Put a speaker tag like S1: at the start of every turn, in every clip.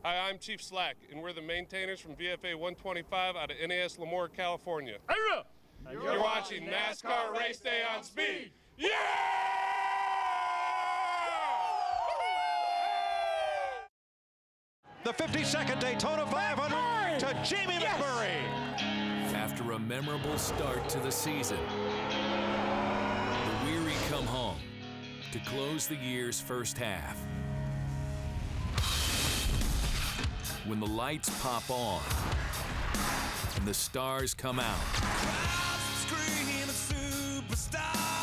S1: Hi, I'm Chief Slack, and we're the maintainers from VFA 125 out of NAS Lemoore, California. You're watching NASCAR Race Day on Speed. Yeah!
S2: The 52nd Daytona 500 to Jamie McMurray.
S3: After a memorable start to the season, the weary come home to close the year's first half. When the lights pop on and the stars come out,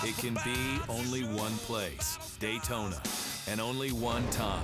S3: it can be only one place, Daytona, and only one time.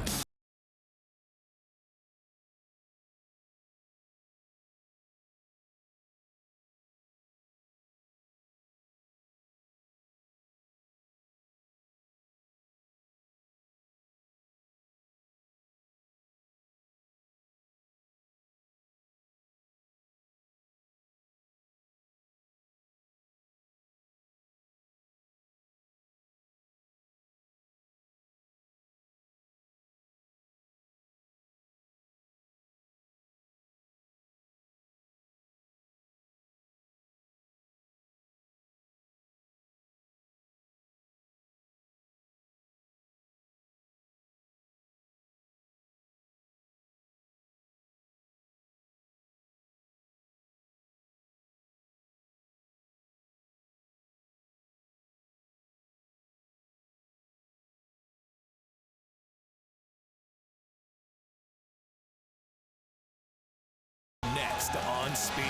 S3: Next on Speed.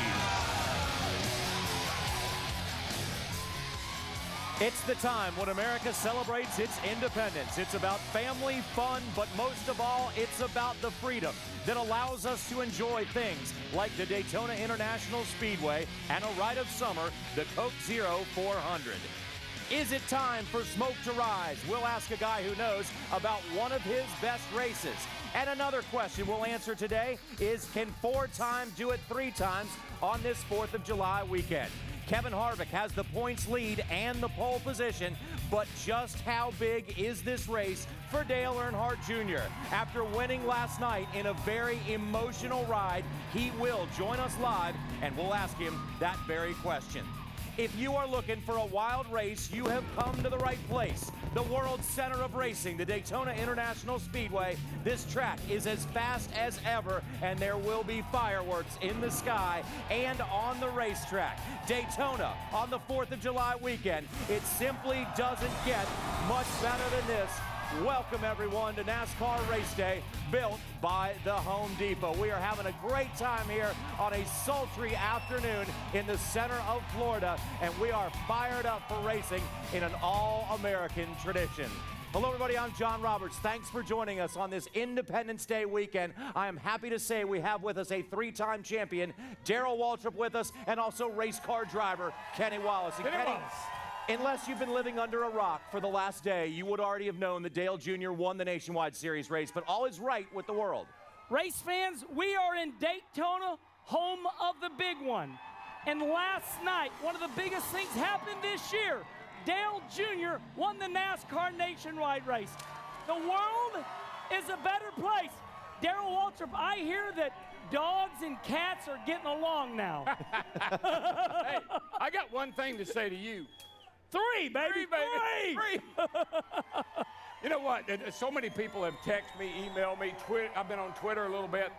S4: It's the time when America celebrates its independence. It's about family, fun, but most of all, it's about the freedom that allows us to enjoy things like the Daytona International Speedway and a ride of summer, the Coke Zero 400. Is it time for smoke to rise? We'll ask a guy who knows about one of his best races. And another question we'll answer today is, can 4-time do it 3 times on this 4th of July weekend? Kevin Harvick has the points lead and the pole position, but just how big is this race for Dale Earnhardt Jr.? After winning last night in a very emotional ride, he will join us live, and we'll ask him that very question. If you are looking for a wild race, you have come to the right place. The world's center of racing, the Daytona International Speedway. This track is as fast as ever, and there will be fireworks in the sky and on the racetrack. Daytona on the 4th of July weekend. It simply doesn't get much better than this. Welcome, everyone, to NASCAR Race Day, built by the Home Depot. We are having a great time here on a sultry afternoon in the center of Florida, and we are fired up for racing in an all-American tradition. Hello, everybody. I'm John Roberts. Thanks for joining us on this Independence Day weekend. I am happy to say we have with us a 3-time champion, Darrell Waltrip, with us, and also race car driver Kenny Wallace. And Kenny, unless you've been living under a rock for the last day, you would already have known that Dale Jr. won the Nationwide Series race, but all is right with the world.
S5: Race fans, we are in Daytona, home of the big one. And last night, one of the biggest things happened this year. Dale Jr. won the NASCAR Nationwide race. The world is a better place. Darrell Waltrip, I hear that dogs and cats are getting along now.
S6: Hey, I got one thing to say to you.
S5: 3, baby. 3.
S6: You know what? So many people have texted me, emailed me, I've been on Twitter a little bit.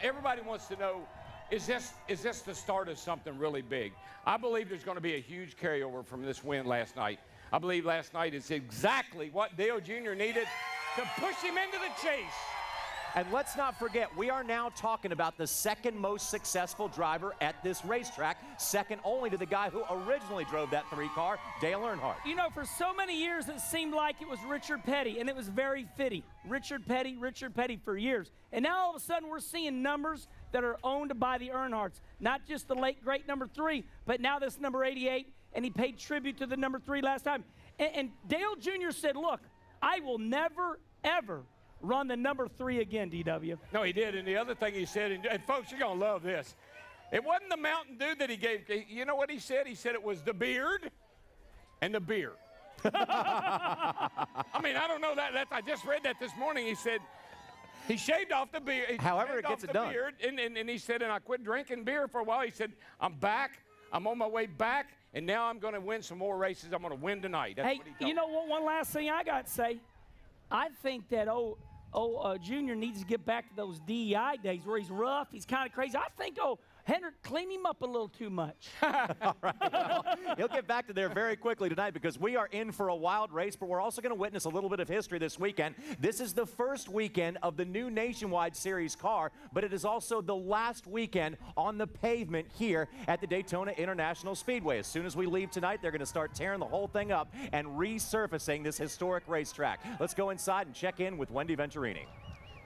S6: Everybody wants to know, is this the start of something really big? I believe there's going to be a huge carryover from this win last night. I believe last night is exactly what Dale Jr. needed to push him into the chase.
S4: And let's not forget, we are now talking about the second most successful driver at this racetrack, second only to the guy who originally drove that 3 car, Dale Earnhardt.
S5: You know, for so many years, it seemed like it was Richard Petty, and it was very fitting. Richard Petty for years. And now all of a sudden, we're seeing numbers that are owned by the Earnhardts. Not just the late, great number 3, but now this number 88, and he paid tribute to the number 3 last time. And Dale Jr. said, look, I will never, ever run the number 3 again, DW.
S6: No, he did. And the other thing he said, and folks, you're going to love this. It wasn't the Mountain Dew that he gave. You know what he said? He said it was the beard and the beer. I mean, I don't know that. I just read that this morning. He said, He shaved off the beard.
S4: However it gets it done.
S6: Beard, and he said, and I quit drinking beer for a while. He said, I'm back. I'm on my way back, and now I'm going to win some more races. I'm going to win tonight. That's
S5: Hey,
S6: what he told
S5: you know what? One last thing I got to say. I think that Junior needs to get back to those DEI days where he's rough, he's kind of crazy. I think Hendrick cleaned him up a little too much.
S4: All right, well, he'll get back to there very quickly tonight because we are in for a wild race, but we're also going to witness a little bit of history this weekend. This is the first weekend of the new Nationwide Series car, but it is also the last weekend on the pavement here at the Daytona International Speedway. As soon as we leave tonight, they're going to start tearing the whole thing up and resurfacing this historic racetrack. Let's go inside and check in with Wendy Venturini.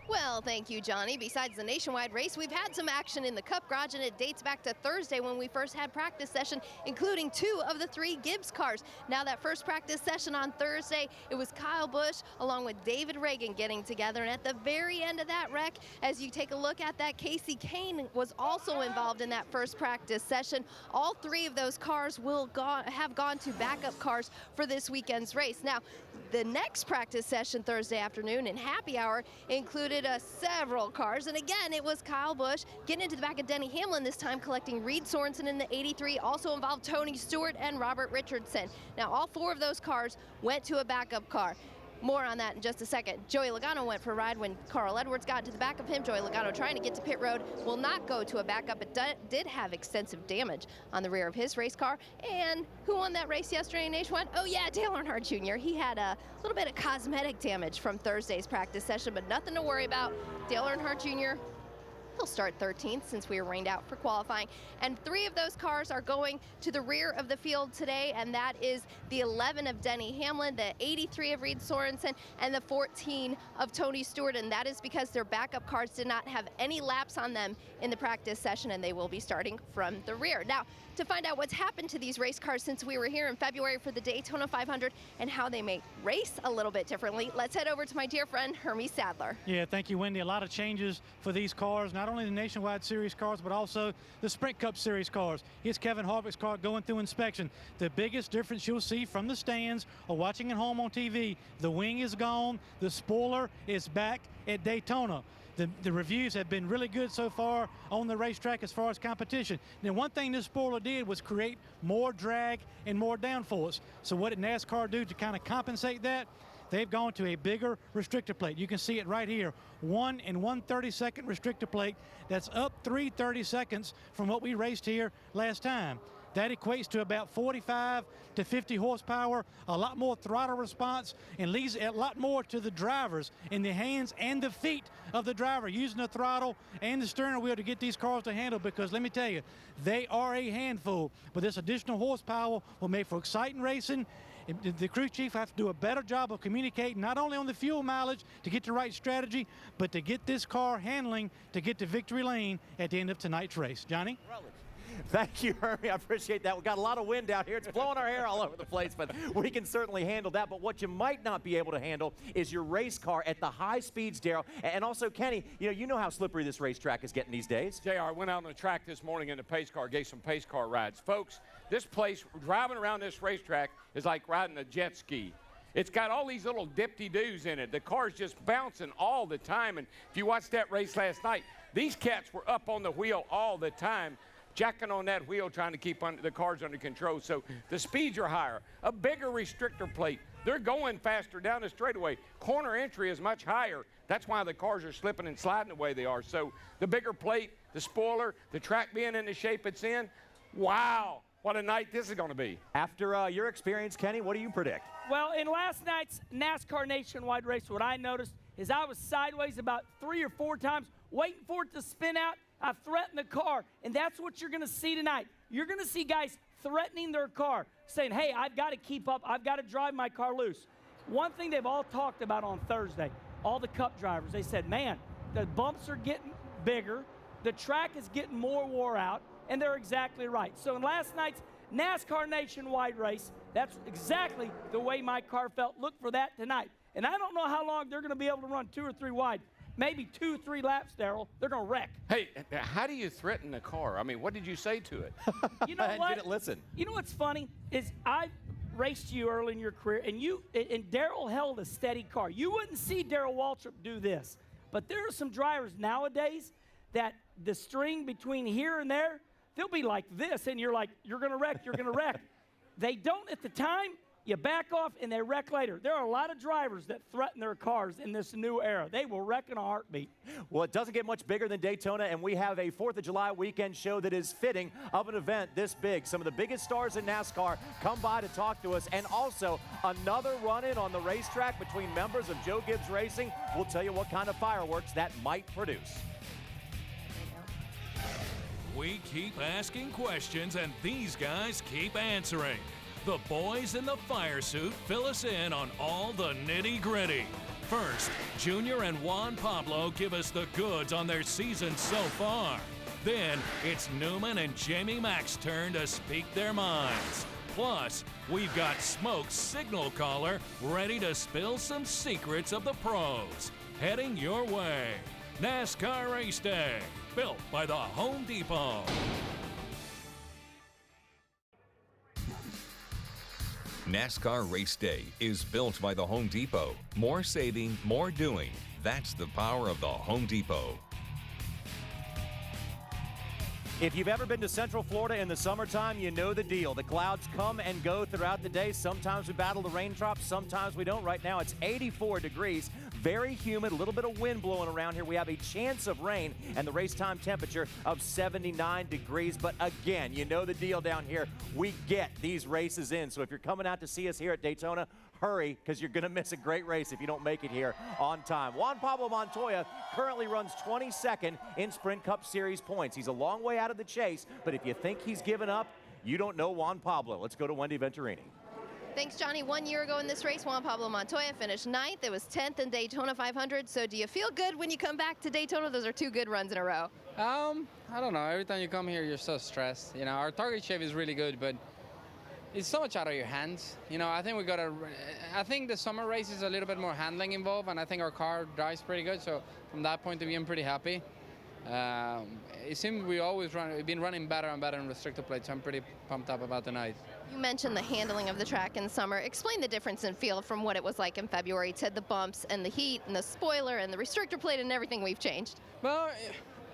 S7: Well, thank you, Johnny. Besides the Nationwide race, we've had some action in the Cup Garage, and it dates back to Thursday when we first had practice session, including 2 of the 3 Gibbs cars. Now, that first practice session on Thursday, it was Kyle Busch along with David Reagan getting together, and at the very end of that wreck, as you take a look at that, Casey Kane was also involved in that first practice session. All 3 of those cars will have gone to backup cars for this weekend's race. Now, the next practice session Thursday afternoon in happy hour included several cars, and again it was Kyle Busch getting into the back of Denny Hamlin, this time collecting Reed Sorensen in the 83, also involved Tony Stewart and Robert Richardson. Now all 4 of those cars went to a backup car. More on that in just a second. Joey Logano went for a ride when Carl Edwards got to the back of him. Joey Logano trying to get to pit road, will not go to a backup, but did have extensive damage on the rear of his race car. And who won that race yesterday in Nationwide? Oh yeah, Dale Earnhardt Jr. He had a little bit of cosmetic damage from Thursday's practice session, but nothing to worry about. Dale Earnhardt Jr., he'll start 13th since we were rained out for qualifying. And 3 of those cars are going to the rear of the field today, and that is the 11 of Denny Hamlin, the 83 of Reed Sorensen, and the 14 of Tony Stewart. And that is because their backup cars did not have any laps on them in the practice session, and they will be starting from the rear. Now, to find out what's happened to these race cars since we were here in February for the Daytona 500 and how they may race a little bit differently, let's head over to my dear friend, Hermie Sadler.
S8: Yeah, thank you, Wendy. A lot of changes for these cars, not only the Nationwide Series cars, but also the Sprint Cup Series cars. Here's Kevin Harvick's car going through inspection. The biggest difference you'll see from the stands or watching at home on TV, the wing is gone, the spoiler is back at Daytona. The reviews have been really good so far on the racetrack as far as competition. Now, one thing this spoiler did was create more drag and more downforce. So what did NASCAR do to kind of compensate that? They've gone to a bigger restrictor plate. You can see it right here, 1 1/32 restrictor plate. That's up 3/32 from what we raced here last time. That equates to about 45 to 50 horsepower, a lot more throttle response, and leaves a lot more to the drivers in the hands and the feet of the driver using the throttle and the steering wheel to get these cars to handle, because let me tell you, they are a handful. But this additional horsepower will make for exciting racing. The crew chief has to do a better job of communicating not only on the fuel mileage to get the right strategy, but to get this car handling to get to victory lane at the end of tonight's race. Johnny?
S4: Thank you, Hermie. I appreciate that. We've got a lot of wind out here. It's blowing our hair all over the place, but we can certainly handle that. But what you might not be able to handle is your race car at the high speeds, Darrell. And also, Kenny, you know how slippery this racetrack is getting these days.
S6: JR, I went out on the track this morning in the pace car, gave some pace car rides. Folks, this place, driving around this racetrack is like riding a jet ski. It's got all these little dip-de-doos in it. The car's just bouncing all the time. And if you watched that race last night, these cats were up on the wheel all the time, jacking on that wheel, trying to keep the cars under control. So the speeds are higher. A bigger restrictor plate. They're going faster down the straightaway. Corner entry is much higher. That's why the cars are slipping and sliding the way they are. So the bigger plate, the spoiler, the track being in the shape it's in, wow, what a night this is going to be.
S4: After your experience, Kenny, what do you predict?
S5: Well, in last night's NASCAR Nationwide race, what I noticed is I was sideways about 3 or 4 times, waiting for it to spin out. I threatened the car, and that's what you're going to see tonight. You're going to see guys threatening their car, saying, hey, I've got to keep up. I've got to drive my car loose. One thing they've all talked about on Thursday, all the Cup drivers, they said, man, the bumps are getting bigger, the track is getting more wore out, and they're exactly right. So in last night's NASCAR Nationwide race, that's exactly the way my car felt. Look for that tonight. And I don't know how long they're going to be able to run 2 or 3 wide. Maybe 2 or 3 laps, Darrell. They're going to wreck.
S6: Hey, how do you threaten the car? I mean, what did you say to it?
S5: You know what?
S4: Didn't listen.
S5: You know what's funny is I raced you early in your career, and Darrell held a steady car. You wouldn't see Darrell Waltrip do this. But there are some drivers nowadays that the string between here and there, they'll be like this, and you're like, you're going to wreck, you're going to wreck. They don't at the time. You back off, and they wreck later. There are a lot of drivers that threaten their cars in this new era. They will wreck in a heartbeat.
S4: Well, it doesn't get much bigger than Daytona, and we have a 4th of July weekend show that is fitting of an event this big. Some of the biggest stars in NASCAR come by to talk to us, and also another run-in on the racetrack between members of Joe Gibbs Racing. We'll tell you what kind of fireworks that might produce.
S3: We keep asking questions, and these guys keep answering. The boys in the fire suit fill us in on all the nitty-gritty. First, Junior and Juan Pablo give us the goods on their season so far. Then, it's Newman and Jamie Mack's turn to speak their minds. Plus, we've got Smoke's signal caller ready to spill some secrets of the pros. Heading your way. NASCAR Race Day, built by the Home Depot.
S9: NASCAR Race Day is built by the Home Depot. More saving, more doing. That's the power of the Home Depot.
S4: If you've ever been to Central Florida in the summertime, you know the deal. The clouds come and go throughout the day. Sometimes we battle the raindrops, sometimes we don't. Right now it's 84 degrees, very humid, a little bit of wind blowing around here. We have a chance of rain and the race time temperature of 79 degrees. But again, you know the deal down here. We get these races in. So if you're coming out to see us here at Daytona, hurry, because you're going to miss a great race if you don't make it here on time. Juan Pablo Montoya currently runs 22nd in Sprint Cup Series points. He's a long way out of the chase, but if you think he's given up, you don't know Juan Pablo. Let's go to Wendy Venturini.
S7: Thanks, Johnny. 1 year ago in this race, Juan Pablo Montoya finished 9th. It was 10th in Daytona 500. So do you feel good when you come back to Daytona? Those are 2 good runs in a row.
S10: I don't know. Every time you come here, you're so stressed. You know, our target shape is really good, but it's so much out of your hands. You know, I think the summer race is a little bit more handling involved, and I think our car drives pretty good. So from that point of view, I'm pretty happy. It seems we've been running better and better in restrictor plate, so I'm pretty pumped up about tonight.
S7: You mentioned the handling of the track in summer. Explain the difference in feel from what it was like in February to the bumps and the heat and the spoiler and the restrictor plate and everything we've changed.
S10: Well,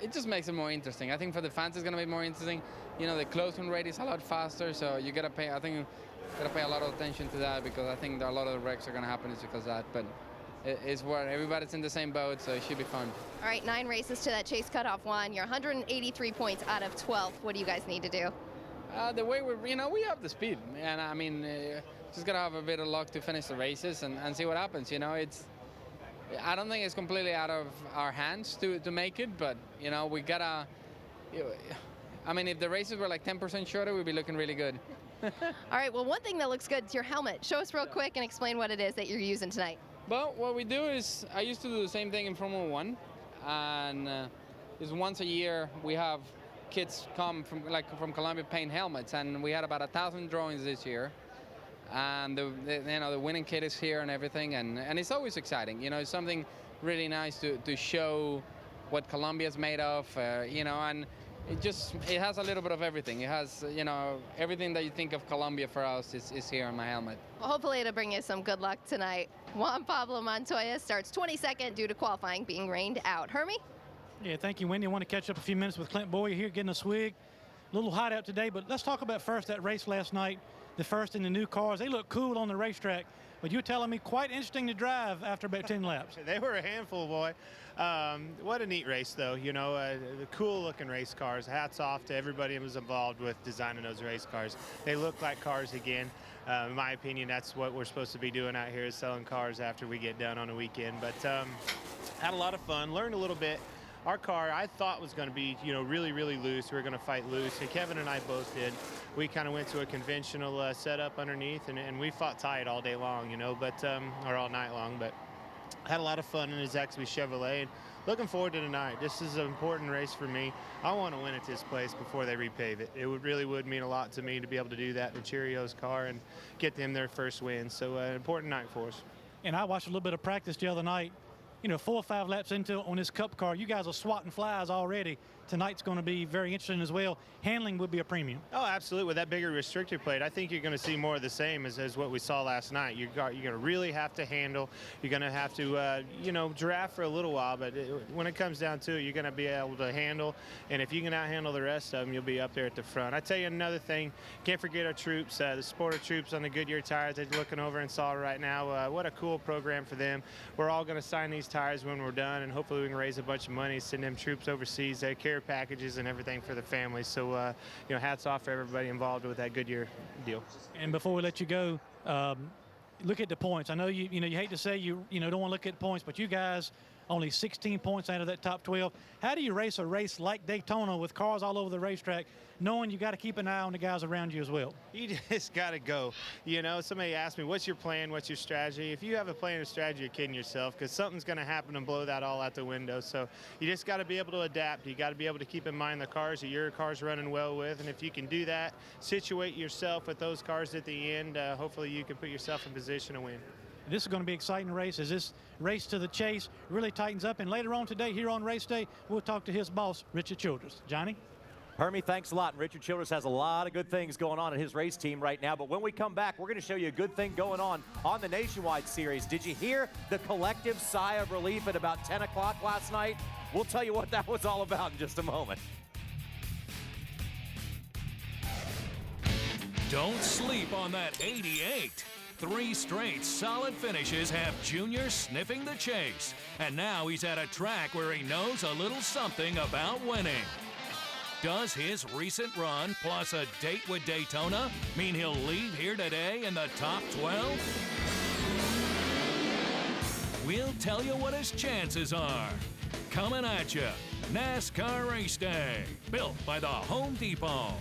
S10: it just makes it more interesting. I think for the fans it's going to be more interesting. You know, the closing rate is a lot faster, so you got to pay, I think you got to pay a lot of attention to that, because I think a lot of the wrecks are going to happen because of that. But it's where everybody's in the same boat, so it should be fun.
S7: All right, 9 races to that chase cutoff one. You're 183 points out of 12. What do you guys need to do?
S10: The way we have the speed, and I mean, just got to have a bit of luck to finish the races and see what happens. You know, I don't think it's completely out of our hands to make it, but, you know, we got to, I mean, if the races were like 10% shorter, we'd be looking really good.
S7: All right, well, one thing that looks good is your helmet. Show us real quick and explain what it is that you're using tonight.
S10: Well, what we do is, I used to do the same thing in Formula 1, and is once a year we have kids come from Colombia paint helmets, and we had about 1,000 drawings this year. And the winning kid is here and everything, and it's always exciting. You know, it's something really nice to show what Colombia's made of, you know, and it has a little bit of everything. It has, you know, everything that you think of Colombia for us is here on my helmet.
S7: Well, hopefully it'll bring you some good luck tonight. Juan Pablo Montoya starts 22nd due to qualifying being rained out. Hermie?
S8: Yeah, thank you, Wendy. I want to catch up a few minutes with Clint Boyer here, getting a swig. A little hot out today, but let's talk about first that race last night. The first in the new cars. They look cool on the racetrack, but you're telling me quite interesting to drive after about 10 laps.
S11: They were a handful, boy. What a neat race, though. You know, the cool-looking race cars. Hats off to everybody who was involved with designing those race cars. They look like cars again. In my opinion, that's what we're supposed to be doing out here, is selling cars after we get done on a weekend. But had a lot of fun, learned a little bit. Our car, I thought, was going to be, you know, really, really loose. We were going to fight loose, and Kevin and I both did. We kind of went to a conventional setup underneath, and we fought tight all day long, you know, but or all night long. But had a lot of fun in his XB Chevrolet, and looking forward to tonight. This is an important race for me. I want to win at this place before they repave it. It really would mean a lot to me to be able to do that in Cheerios car and get them their first win. So an important night for us.
S8: And I watched a little bit of practice the other night. You know, 4 or 5 laps into on this Cup car, you guys are swatting flies already. tonight's going to be very interesting as well. Handling would be a premium.
S11: Oh, absolutely. With that bigger restrictor plate, I think you're going to see more of the same as what we saw last night. You're going to really have to handle. You're going to have to, draft for a little while, but when it comes down to it, you're going to be able to handle. And if you can out-handle the rest of them, you'll be up there at the front. I tell you another thing, can't forget our troops, the supporter troops on the Goodyear tires. They're looking over and saw right now. What a cool program for them. We're all going to sign these tires when we're done, and hopefully we can raise a bunch of money, send them troops overseas, care packages and everything for the families. So, hats off for everybody involved with that Goodyear deal.
S8: And before we let you go, look at the points. I know you hate to say you don't want to look at points, but you guys only 16 points out of that top 12. How do you race a race like Daytona with cars all over the racetrack, knowing you got to keep an eye on the guys around you as well?
S11: You just got to go. Somebody asked me, what's your plan? What's your strategy? If you have a plan or strategy, you're kidding yourself, because something's going to happen and blow that all out the window. So you just got to be able to adapt. You got to be able to keep in mind the cars that your car's running well with. And if you can do that, situate yourself with those cars at the end, hopefully you can put yourself in position to win.
S8: This is going to be an exciting race as this race to the chase really tightens up. And later on today, here on race day, we'll talk to his boss, Richard Childress. Johnny?
S4: Hermie, thanks a lot. And Richard Childress has a lot of good things going on in his race team right now. But when we come back, we're going to show you a good thing going on the Nationwide Series. Did you hear the collective sigh of relief at about 10 o'clock last night? We'll tell you what that was all about in just a moment.
S3: Don't sleep on that 88. 3 straight solid finishes have Junior sniffing the chase. And now he's at a track where he knows a little something about winning. Does his recent run plus a date with Daytona mean he'll leave here today in the top 12? We'll tell you what his chances are. Coming at you, NASCAR Race Day, built by the Home Depot.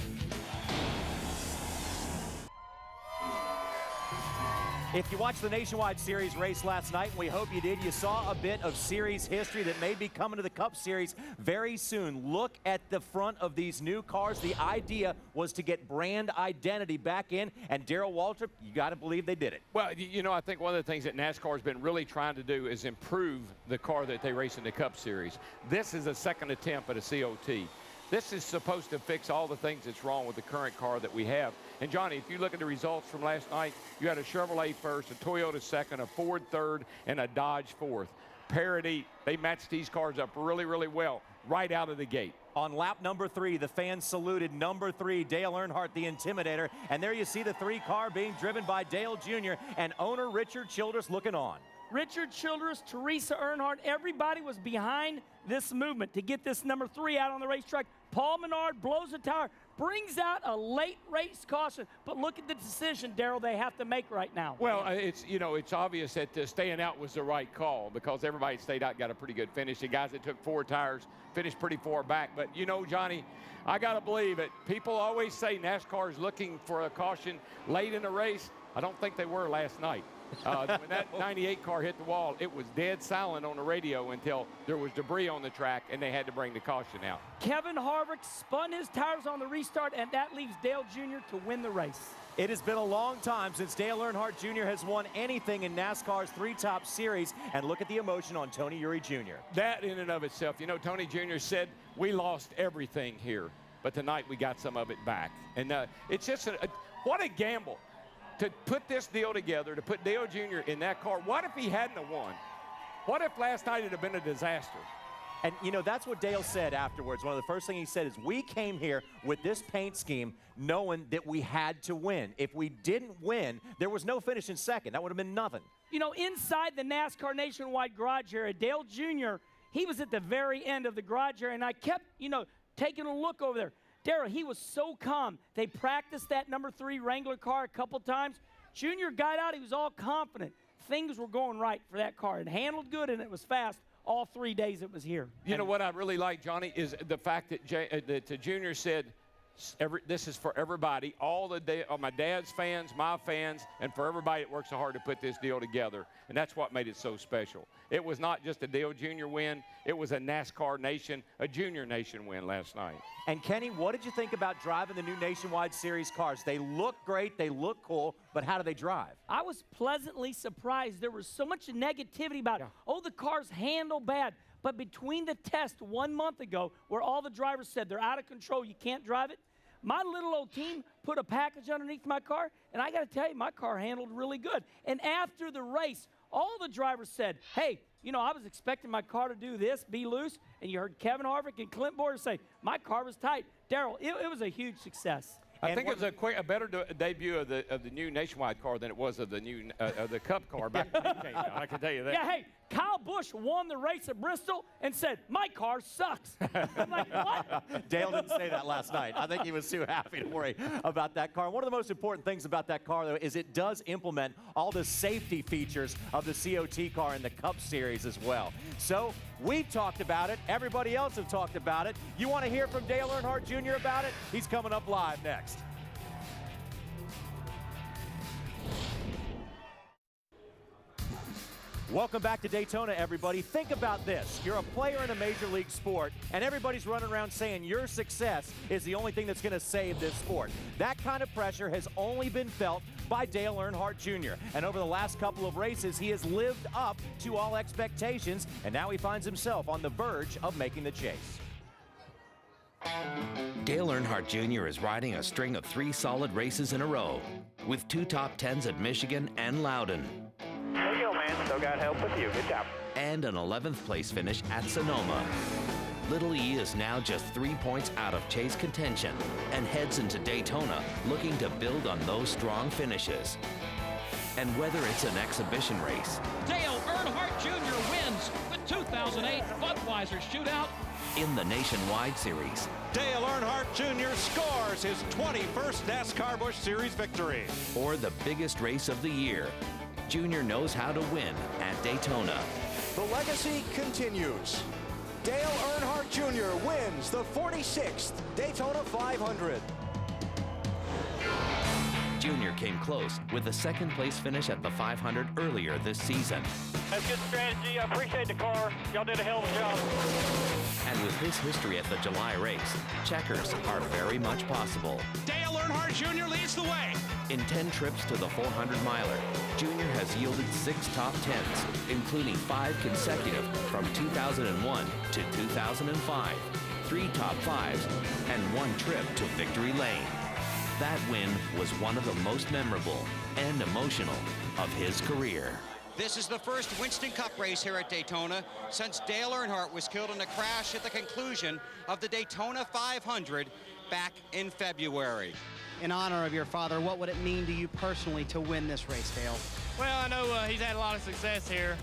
S4: If you watched the Nationwide Series race last night, and we hope you did, you saw a bit of series history that may be coming to the Cup Series very soon. Look at the front of these new cars. The idea was to get brand identity back in, and Darrell Waltrip, you got to believe they did it.
S6: Well, I think one of the things that NASCAR has been really trying to do is improve the car that they race in the Cup Series. This is a second attempt at a COT. This is supposed to fix all the things that's wrong with the current car that we have. And, Johnny, if you look at the results from last night, you had a Chevrolet first, a Toyota second, a Ford third, and a Dodge fourth. Parity, they matched these cars up really, really well right out of the gate.
S4: On lap number 3, the fans saluted number 3, Dale Earnhardt, the Intimidator. And there you see the 3 car being driven by Dale Jr. and owner Richard Childress looking on.
S5: Richard Childress, Teresa Earnhardt, everybody was behind this movement to get this number 3 out on the racetrack. Paul Menard blows the tire, brings out a late race caution. But look at the decision, Darrell, they have to make right now.
S6: Well, it's obvious that staying out was the right call because everybody stayed out, got a pretty good finish. The guys that took 4 tires finished pretty far back. But, Johnny, I got to believe it. People always say NASCAR is looking for a caution late in the race. I don't think they were last night. When that 98 car hit the wall, it was dead silent on the radio until there was debris on the track and they had to bring the caution out.
S5: Kevin Harvick spun his tires on the restart, and that leaves Dale Jr. to win the race.
S4: It has been a long time since Dale Earnhardt Jr. has won anything in NASCAR's 3 top series, and look at the emotion on Tony Eury Jr.
S6: That in and of itself, Tony Jr. said, we lost everything here, but tonight we got some of it back. And it's just, what a gamble. To put this deal together, to put Dale Jr. in that car. What if he hadn't have won? What if last night it had been a disaster?
S4: And, that's what Dale said afterwards. One of the first things he said is, we came here with this paint scheme knowing that we had to win. If we didn't win, there was no finish in second. That would have been nothing.
S5: Inside the NASCAR Nationwide garage area, Dale Jr., he was at the very end of the garage area, and I kept, taking a look over there. Darrell, he was so calm. They practiced that number 3 Wrangler car a couple times. Junior got out. He was all confident. Things were going right for that car. It handled good, and it was fast all 3 days it was here.
S6: What I really like, Johnny, is the fact that Junior said, this is for everybody, all my dad's fans, my fans, and for everybody that works so hard to put this deal together. And that's what made it so special. It was not just a Dale Jr. win. It was a NASCAR Nation, a Junior Nation win last night.
S4: And, Kenny, what did you think about driving the new Nationwide Series cars? They look great. They look cool. But how do they drive?
S5: I was pleasantly surprised. There was so much negativity about, the cars handle bad. But between the test 1 month ago, where all the drivers said they're out of control, you can't drive it, my little old team put a package underneath my car, and I got to tell you, my car handled really good. And after the race, all the drivers said, hey, you know, I was expecting my car to do this, be loose, and you heard Kevin Harvick and Clint Boyer say, my car was tight. Darrell, it was a huge success.
S6: I think it was a better debut of the new Nationwide car than it was of the new the Cup car back when it came out. I can tell you that.
S5: Yeah, hey, Kyle Busch won the race at Bristol and said, my car sucks. I'm like, what?
S4: Dale didn't say that last night. I think he was too happy to worry about that car. One of the most important things about that car, though, is it does implement all the safety features of the COT car in the Cup Series as well. So we talked about it. Everybody else have talked about it. You want to hear from Dale Earnhardt Jr. about it? He's coming up live next. Welcome back to Daytona, everybody. Think about this. You're a player in a major league sport, and everybody's running around saying your success is the only thing that's going to save this sport. That kind of pressure has only been felt by Dale Earnhardt Jr. And over the last couple of races, he has lived up to all expectations, and now he finds himself on the verge of making the chase.
S12: Dale Earnhardt Jr. is riding a string of 3 solid races in a row, with 2 top 10s at Michigan and Loudon.
S13: There you go, man. Still got help with you. Good job.
S12: And an 11th place finish at Sonoma. Little E is now just 3 points out of chase contention and heads into Daytona looking to build on those strong finishes. And whether it's an exhibition race,
S14: Dale Earnhardt Jr. wins the 2008 Budweiser Shootout
S12: in the Nationwide Series,
S2: Dale Earnhardt Jr. scores his 21st NASCAR Busch Series victory.
S12: or the biggest race of the year, Jr. knows how to win at Daytona.
S15: The legacy continues. Dale Earnhardt Jr. wins the 46th Daytona 500.
S12: Jr. came close with a 2nd place finish at the 500 earlier this season.
S13: That's good strategy. I appreciate the car. Y'all did a hell of a job.
S12: And with his history at the July race, checkers are very much possible.
S14: Dale Earnhardt Jr. leads the way.
S12: In 10 trips to the 400-miler, Jr. has yielded 6 top 10s, including 5 consecutive from 2001 to 2005, 3 top 5s, and 1 trip to victory lane. That win was one of the most memorable and emotional of his career.
S16: This is the first Winston Cup race here at Daytona since Dale Earnhardt was killed in a crash at the conclusion of the Daytona 500 back in February.
S17: In honor of your father, what would it mean to you personally to win this race, Dale?
S18: Well, I know he's had a lot of success here,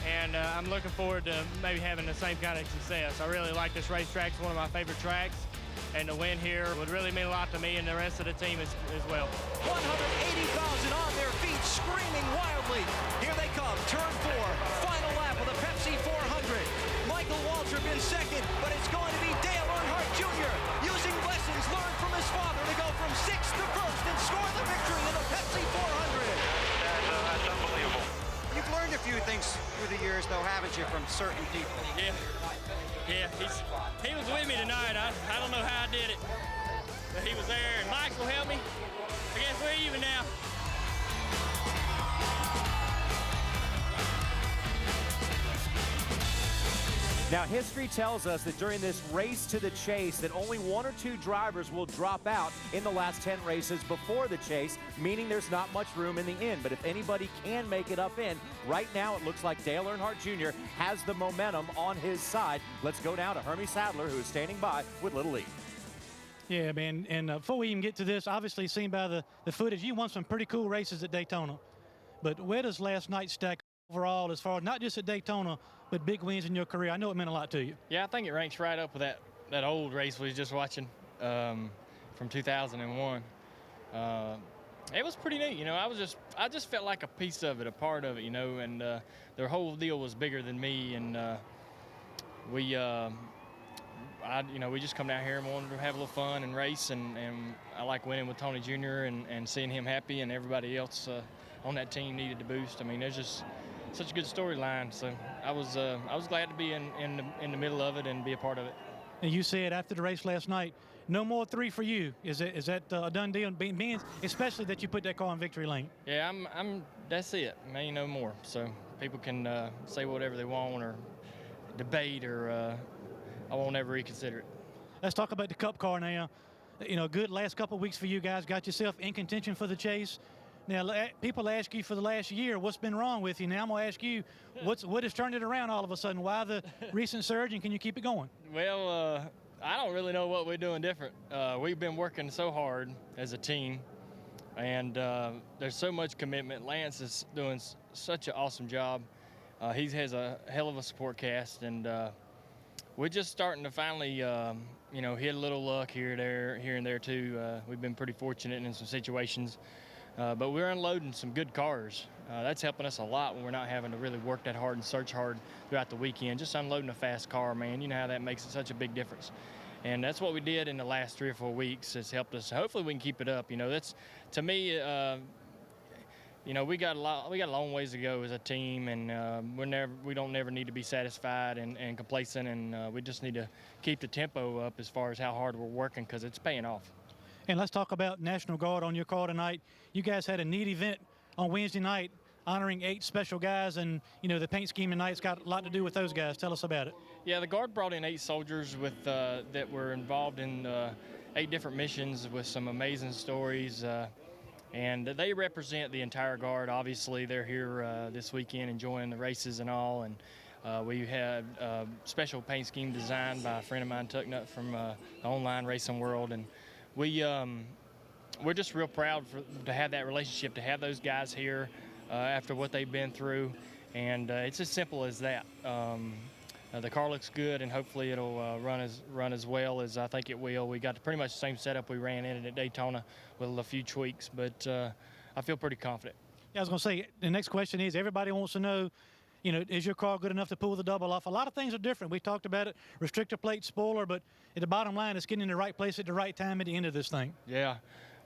S18: and I'm looking forward to maybe having the same kind of success. I really like this racetrack. It's one of my favorite tracks, and the win here would really mean a lot to me and the rest of the team as well.
S15: 180,000 on their feet, screaming wildly. Here they come, turn 4, final lap of the Pepsi 400. Michael Waltrip in second, but it's going to be Dale Earnhardt Jr. using lessons learned from his father to go from 6th to 1st and score the victory in the Pepsi 400.
S16: That's unbelievable. You've learned a few things through the years, though, haven't you, from certain people?
S18: Yeah, he was with me tonight. I don't know how I did it, but he was there, and Michael helped me. I guess we're even now.
S4: Now, history tells us that during this race to the chase that only 1 or 2 drivers will drop out in the last 10 races before the chase, meaning there's not much room in the end. But if anybody can make it up in, right now it looks like Dale Earnhardt Jr. has the momentum on his side. Let's go now to Hermie Sadler, who is standing by with Little E.
S8: Yeah, man, and before we even get to this, obviously seen by the footage, you won some pretty cool races at Daytona. But where does last night stack overall as far as not just at Daytona, but big wins in your career? I know it meant a lot to you.
S18: Yeah, I think it ranks right up with that old race we was just watching from 2001. It was pretty neat, you know. I just felt like a piece of it, a part of it, you know, and their whole deal was bigger than me, and we just come down here and wanted to have a little fun and race, and I like winning with Tony Jr. and seeing him happy, and everybody else on that team needed to boost. I mean, there's just such a good storyline, so I was glad to be in the middle of it and be a part of it.
S8: And you said after the race last night, no more 3 for you. Is that a done deal? Means especially that you put that car in victory lane.
S18: Yeah, that's it. Maybe no more. So people can say whatever they want or debate or I won't ever reconsider it.
S8: Let's talk about the Cup car now. You know, good last couple of weeks for you guys. Got yourself in contention for the chase. Now, people ask you for the last year, what's been wrong with you? Now I'm going to ask you, what has turned it around all of a sudden? Why the recent surge, and can you keep it going?
S18: Well, I don't really know what we're doing different. We've been working so hard as a team, and there's so much commitment. Lance is doing such an awesome job. He has a hell of a support cast, and we're just starting to finally, you know, hit a little luck here and there too. We've been pretty fortunate in some situations, but we're unloading some good cars. That's helping us a lot when we're not having to really work that hard and search hard throughout the weekend. Just unloading a fast car, man, you know how that makes such a big difference. And that's what we did in the last 3 or 4 weeks. It's helped us. Hopefully we can keep it up. You know, that's, to me, you know, we got a long ways to go as a team, and we don't never need to be satisfied and complacent, and we just need to keep the tempo up as far as how hard we're working, because it's paying off.
S8: And let's talk about National Guard on your car tonight. You guys had a neat event on Wednesday night honoring 8 special guys, and, you know, the paint scheme tonight's got a lot to do with those guys. Tell us about it.
S18: Yeah, the Guard brought in 8 soldiers with that were involved in 8 different missions with some amazing stories. And they represent the entire Guard. Obviously, they're here this weekend enjoying the races and all. And we had a special paint scheme designed by a friend of mine, Tucknut, from the online racing world. And we're just real proud to have that relationship, to have those guys here after what they've been through. And it's as simple as that. The car looks good, and hopefully it'll run as well as I think it will. We got pretty much the same setup we ran in it at Daytona with a few tweaks, but I feel pretty confident.
S8: Yeah, I was going to say, the next question is, everybody wants to know, you know, is your car good enough to pull the double off? A lot of things are different. We talked about it, restrictor plate, spoiler, but at the bottom line, it's getting in the right place at the right time at the end of this thing.
S18: Yeah,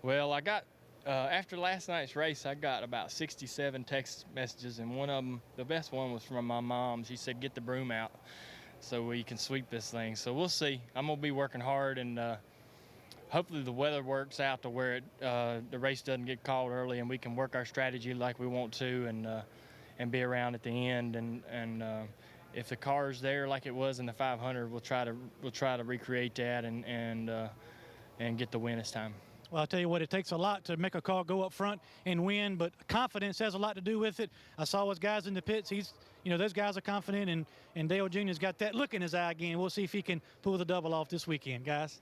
S18: well, I got, after last night's race, I got about 67 text messages, and one of them, the best one, was from my mom. She said, get the broom out so we can sweep this thing. So we'll see. I'm going to be working hard, and hopefully the weather works out to where the race doesn't get called early, and we can work our strategy like we want to, and be around at the end. And if the car's there like it was in the 500, we'll try to recreate that and get the win this time.
S8: Well, I'll tell you what, it takes a lot to make a car go up front and win, but confidence has a lot to do with it. I saw his guys in the pits. You know, those guys are confident, and Dale Jr.'s got that look in his eye again. We'll see if he can pull the double off this weekend, guys.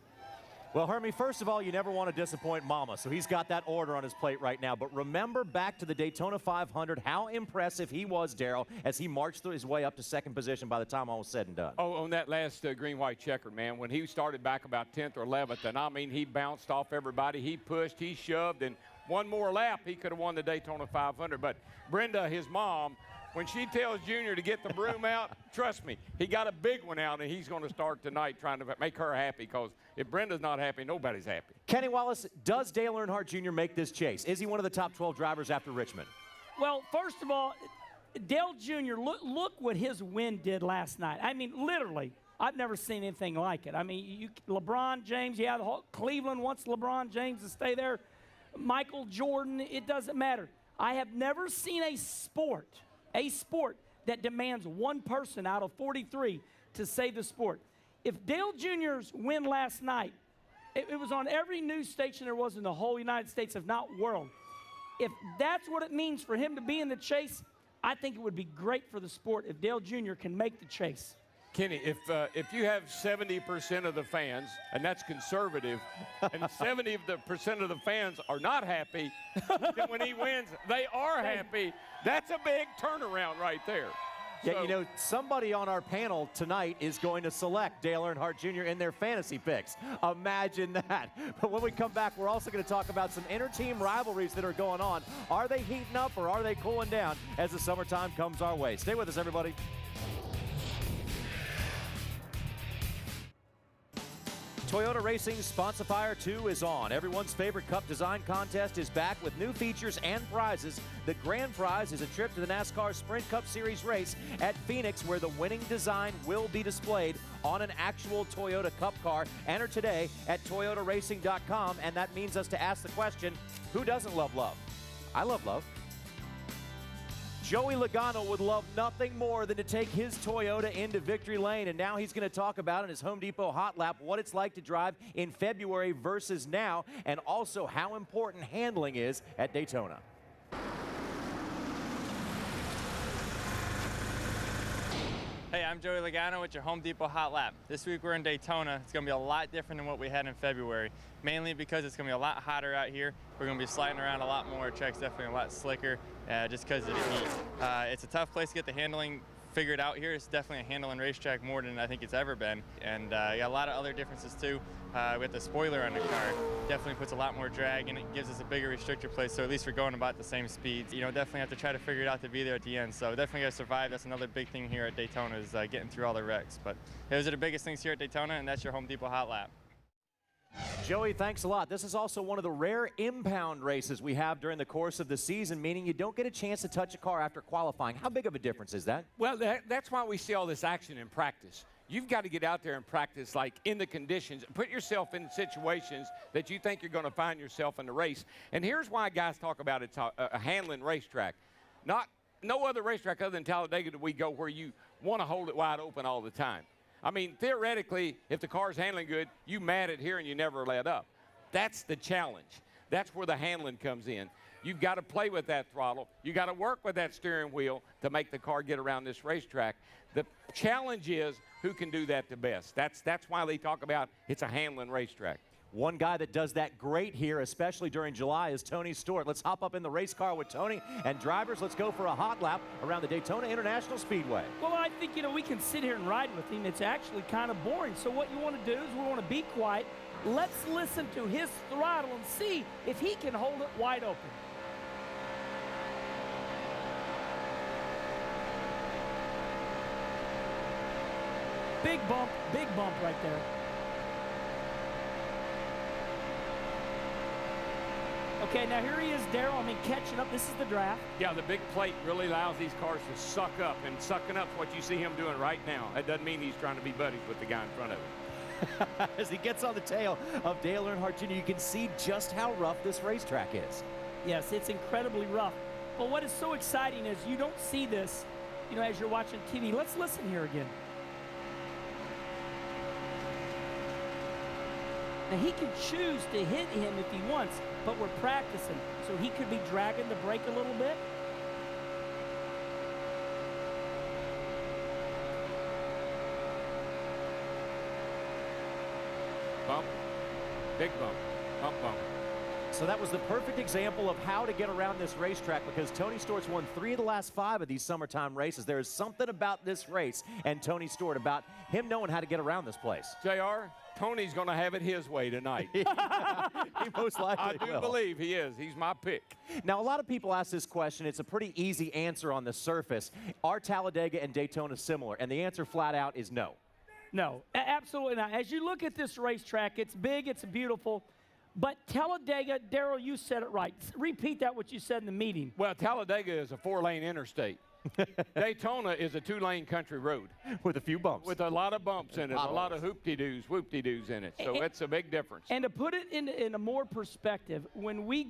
S4: Well, Hermie, first of all, you never want to disappoint Mama, so he's got that order on his plate right now. But remember back to the Daytona 500, how impressive he was, Darrell, as he marched through his way up to second position by the time all was said and done.
S6: Oh, on that last green-white checkered, man, when he started back about 10th or 11th, and I mean, he bounced off everybody. He pushed, he shoved, and one more lap, he could have won the Daytona 500. But Brenda, his mom, when she tells Junior to get the broom out, trust me, he got a big one out, and he's going to start tonight trying to make her happy, because if Brenda's not happy, nobody's happy.
S4: Kenny Wallace, does Dale Earnhardt Jr. make this chase? Is he one of the top 12 drivers after Richmond?
S5: Well, first of all, Dale Jr., look what his win did last night. I mean, literally, I've never seen anything like it. I mean, LeBron James, yeah, the whole Cleveland wants LeBron James to stay there. Michael Jordan, it doesn't matter. I have never seen a sport that demands one person out of 43 to save the sport. If Dale Jr.'s win last night, it was on every news station there was in the whole United States, if not world. If that's what it means for him to be in the chase, I think it would be great for the sport if Dale Jr. can make the chase.
S6: Kenny, if you have 70% of the fans, and that's conservative, and 70% of the fans are not happy, then when he wins, they are happy. That's a big turnaround right there.
S4: Yeah, you know, somebody on our panel tonight is going to select Dale Earnhardt Jr. in their fantasy picks. Imagine that. But when we come back, we're also going to talk about some inter-team rivalries that are going on. Are they heating up or are they cooling down as the summertime comes our way? Stay with us, everybody. Toyota Racing's Sponsifier 2 is on. Everyone's favorite Cup design contest is back with new features and prizes. The grand prize is a trip to the NASCAR Sprint Cup Series race at Phoenix, where the winning design will be displayed on an actual Toyota Cup car. Enter today at toyotaracing.com, and that means us to ask the question, who doesn't love love? I love love. Joey Logano would love nothing more than to take his Toyota into victory lane, and now he's going to talk about in his Home Depot Hot Lap what it's like to drive in February versus now, and also how important handling is at Daytona.
S18: Hey, I'm Joey Logano with your Home Depot Hot Lap. This week we're in Daytona. It's going to be a lot different than what we had in February, mainly because it's going to be a lot hotter out here. We're going to be sliding around a lot more. Track's definitely a lot slicker just because of the heat. It's a tough place to get the handling figured out here. It's definitely a handling racetrack more than I think it's ever been. And got a lot of other differences too. With the spoiler on the car, definitely puts a lot more drag and it gives us a bigger restrictor plate, so at least we're going about the same speeds. You know, definitely have to try to figure it out to be there at the end. So definitely got to survive. That's another big thing here at Daytona is getting through all the wrecks. But those are the biggest things here at Daytona, and that's your Home Depot Hot Lap.
S4: Joey, thanks a lot. This is also one of the rare impound races we have during the course of the season, meaning you don't get a chance to touch a car after qualifying. How big of a difference is that?
S6: Well, that's why we see all this action in practice. You've got to get out there and practice like in the conditions. Put yourself in situations that you think you're going to find yourself in the race. And here's why guys talk about it's a handling racetrack. No other racetrack other than Talladega do we go where you want to hold it wide open all the time. I mean, theoretically, if the car's handling good, you mat it here and you never let up. That's the challenge. That's where the handling comes in. You've got to play with that throttle. You've got to work with that steering wheel to make the car get around this racetrack. The challenge is who can do that the best. That's why they talk about it's a handling racetrack.
S4: One guy that does that great here, especially during July, is Tony Stewart. Let's hop up in the race car with Tony. And drivers, let's go for a hot lap around the Daytona International Speedway.
S5: Well, I think, we can sit here and ride with him. It's actually kind of boring. So what you want to do is we want to be quiet. Let's listen to his throttle and see if he can hold it wide open. Big bump right there. Okay, now here he is, Darrell. Catching up. This is the draft.
S6: Yeah, the big plate really allows these cars to suck up, and sucking up is what you see him doing right now. That doesn't mean he's trying to be buddies with the guy in front of him.
S4: As he gets on the tail of Dale Earnhardt Jr., you can see just how rough this racetrack is.
S5: Yes, it's incredibly rough. But what is so exciting is you don't see this, as you're watching TV. Let's listen here again. Now, he can choose to hit him if he wants, but we're practicing, so he could be dragging the brake a little bit.
S6: Bump, big bump, bump, bump.
S4: So that was the perfect example of how to get around this racetrack, because Tony Stewart's won 3 of the last 5 of these summertime races. There is something about this race and Tony Stewart about him knowing how to get around this place.
S6: JR, Tony's going to have it his way tonight.
S4: He most likely
S6: I do believe he is. He's my pick.
S4: Now, a lot of people ask this question. It's a pretty easy answer on the surface. Are Talladega and Daytona similar? And the answer flat out is no.
S5: No, absolutely not. As you look at this racetrack, it's big, it's beautiful. But Talladega, Darrell, you said it right. Repeat that what you said in the meeting.
S6: Well, Talladega is a 4-lane interstate. Daytona is a 2-lane country road.
S4: With a few bumps.
S6: With a lot of bumps in it, a lot of hoop-de-doos, whoop-de-doos in it. So it's a big difference.
S5: And to put it in a more perspective, when we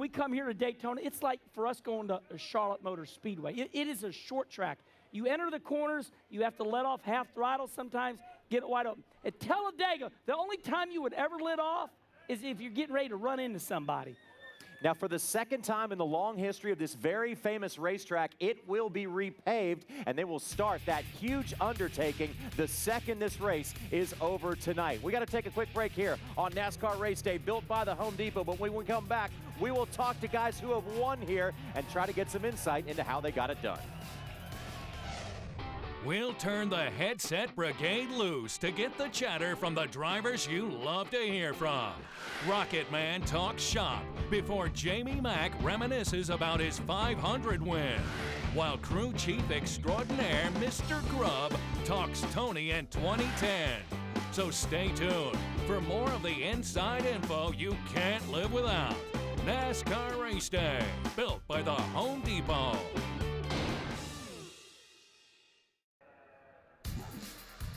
S5: come here to Daytona, it's like for us going to Charlotte Motor Speedway. It is a short track. You enter the corners, you have to let off half throttle sometimes, get it wide open. At Talladega, the only time you would ever let off is if you're getting ready to run into somebody.
S4: Now, for the second time in the long history of this very famous racetrack, it will be repaved, and they will start that huge undertaking the second this race is over tonight. We got to take a quick break here on NASCAR Race Day, built by the Home Depot. But when we come back, we will talk to guys who have won here and try to get some insight into how they got it done.
S3: We'll turn the headset brigade loose to get the chatter from the drivers you love to hear from. Rocket Man talks shop before Jamie Mack reminisces about his 500 win, while crew chief extraordinaire Mr. Grubb talks Tony in 2010. So stay tuned for more of the inside info you can't live without. NASCAR Race Day, built by the Home Depot.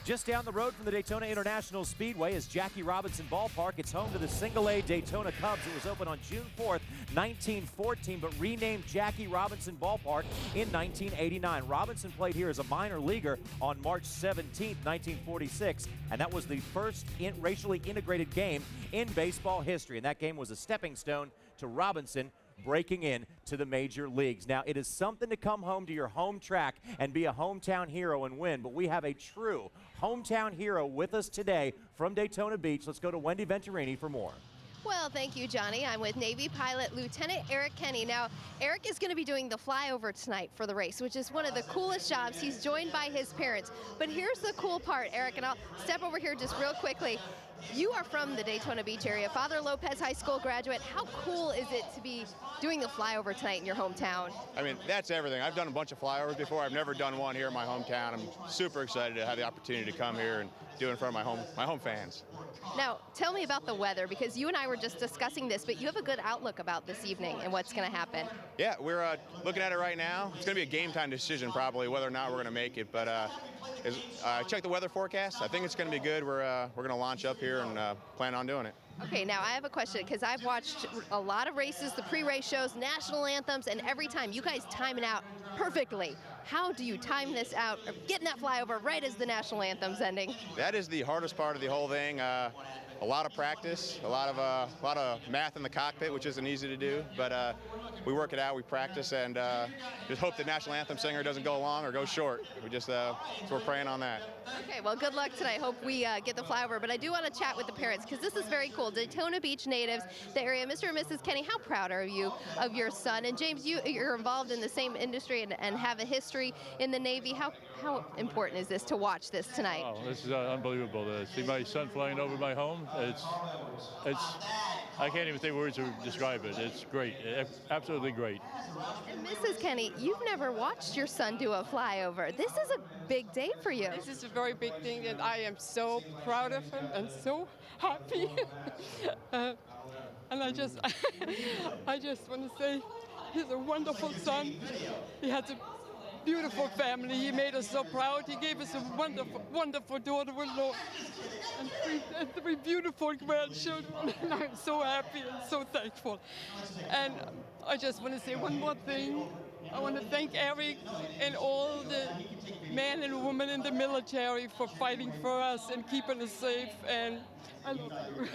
S4: Just down the road from the Daytona International Speedway is Jackie Robinson Ballpark. It's home to the Single-A Daytona Cubs. It was opened on June 4th, 1914, but renamed Jackie Robinson Ballpark in 1989. Robinson played here as a minor leaguer on March 17th, 1946, and that was the first racially integrated game in baseball history, and that game was a stepping stone to Robinson breaking in to the major leagues. Now, it is something to come home to your home track and be a hometown hero and win, but we have a true hometown hero with us today from Daytona Beach. Let's go to Wendy Venturini for more.
S7: Well, thank you, Johnny. I'm with Navy pilot Lieutenant Eric Kenny. Now, Eric is going to be doing the flyover tonight for the race, which is one of the coolest jobs. He's joined by his parents. But here's the cool part, Eric, and I'll step over here just real quickly. You are from the Daytona Beach area, Father Lopez High School graduate. How cool is it to be doing the flyover tonight in your hometown?
S19: I mean, that's everything. I've done a bunch of flyovers before. I've never done one here in my hometown. I'm super excited to have the opportunity to come here and do it in front of my home fans.
S7: Now, tell me about the weather, because you and I were just discussing this, but you have a good outlook about this evening and what's going to happen.
S19: Yeah, we're looking at it right now. It's going to be a game time decision probably whether or not we're going to make it, but check the weather forecast. I think it's going to be good. We're going to launch up here and plan on doing it.
S7: Okay, now I have a question, because I've watched a lot of races, the pre-race shows, national anthems, and every time you guys time it out perfectly. How do you time this out, or getting that flyover right as the national anthem's ending?
S19: That is the hardest part of the whole thing. A lot of practice, a lot of math in the cockpit, which isn't easy to do, but we work it out, we practice, and just hope the national anthem singer doesn't go long or go short. So we're praying on that.
S7: Okay, well, good luck tonight. Hope we get the flyover, but I do want to chat with the parents, because this is very cool. Daytona Beach natives, the area. Mr. and Mrs. Kenny, how proud are you of your son? And James, you're involved in the same industry and have a history in the Navy. How important is this to watch this tonight?
S20: Oh, this is unbelievable. To see my son flying over my home, it's I can't even say words to describe it. It's great, absolutely great.
S7: And Mrs. Kenny, you've never watched your son do a flyover. This is a big day for you.
S21: This is a very big thing, and I am so proud of him and so happy. And I just want to say he's a wonderful son. He has a beautiful family. He made us so proud. He gave us a wonderful, wonderful daughter-in-law and three beautiful grandchildren. And I'm so happy and so thankful. And I just want to say one more thing. I want to thank Eric and all the men and women in the military for fighting for us and keeping us safe. And I love you.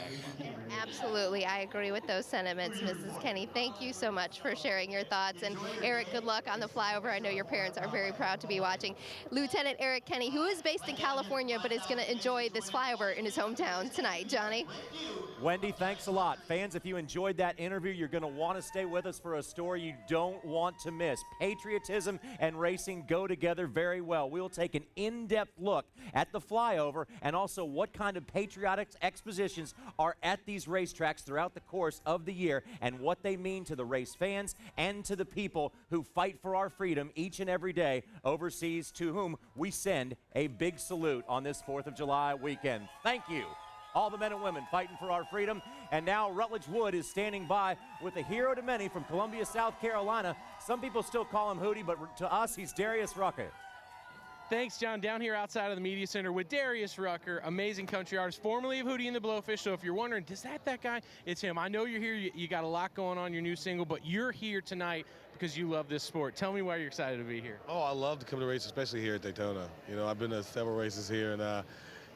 S7: Absolutely, I agree with those sentiments, Mrs. Kenny. Thank you so much for sharing your thoughts. And Eric, good luck on the flyover. I know your parents are very proud to be watching. Lieutenant Eric Kenny, who is based in California but is going to enjoy this flyover in his hometown tonight. Johnny?
S4: Wendy, thanks a lot. Fans, if you enjoyed that interview, you're going to want to stay with us for a story you don't want to miss. Patriotism and racing go together very well. We'll take an in-depth look at the flyover and also what kind of patriotic expositions are at these racetracks throughout the course of the year and what they mean to the race fans and to the people who fight for our freedom each and every day overseas, to whom we send a big salute on this 4th of July weekend. Thank you, all the men and women fighting for our freedom. And now Rutledge Wood is standing by with a hero to many from Columbia, South Carolina. Some people still call him Hootie, but to us, he's Darius Rucker.
S22: Thanks, John. Down here outside of the Media Center with Darius Rucker, amazing country artist, formerly of Hootie and the Blowfish. So if you're wondering, is that guy? It's him. I know you're here. You got a lot going on, your new single, but you're here tonight because you love this sport. Tell me why you're excited to be here.
S23: Oh, I love to come to race, especially here at Daytona. You know, I've been to several races here, and,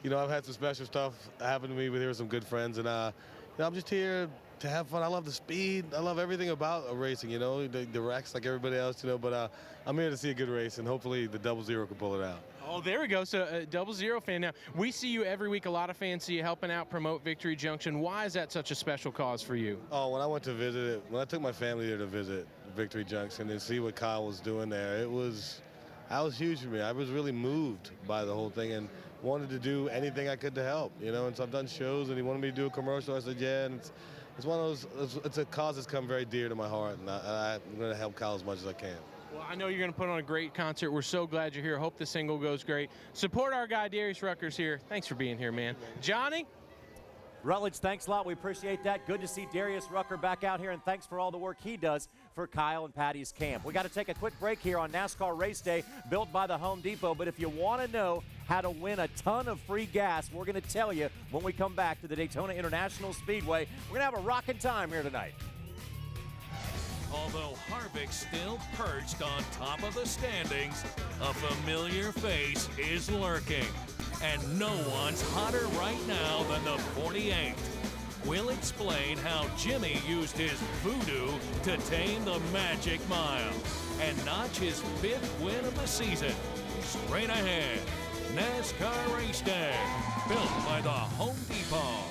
S23: you know, I've had some special stuff happen to me with here with some good friends, and, you know, I'm just here to have fun. I love the speed. I love everything about racing, you know, the wrecks like everybody else, you know, but I'm here to see a good race, and hopefully the 00 can pull it out.
S22: Oh, there we go. So a 00 fan. Now, we see you every week. A lot of fans see you helping out promote Victory Junction. Why is that such a special cause for you?
S23: Oh, when I went to visit it, when I took my family there to visit Victory Junction and see what Kyle was doing there, that was huge for me. I was really moved by the whole thing and wanted to do anything I could to help, you know, and so I've done shows and he wanted me to do a commercial. I said, yeah, and it's one of those, it's a cause that's come very dear to my heart, and I'm going to help Kyle as much as I can.
S22: Well, I know you're going to put on a great concert. We're so glad you're here. Hope the single goes great. Support our guy, Darius Rucker's here. Thanks for being here, man. Johnny?
S4: Rutledge, thanks a lot. We appreciate that. Good to see Darius Rucker back out here, and thanks for all the work he does for Kyle and Patty's camp. We got to take a quick break here on NASCAR Race Day, built by the Home Depot. But if you want to know how to win a ton of free gas, we're going to tell you when we come back to the Daytona International Speedway. We're going to have a rocking time here tonight.
S3: Although Harvick's still perched on top of the standings, a familiar face is lurking. And no one's hotter right now than the 48. We'll explain how Jimmy used his voodoo to tame the Magic Mile and notch his 5th win of the season. Straight ahead, NASCAR Race Day, built by the Home Depot.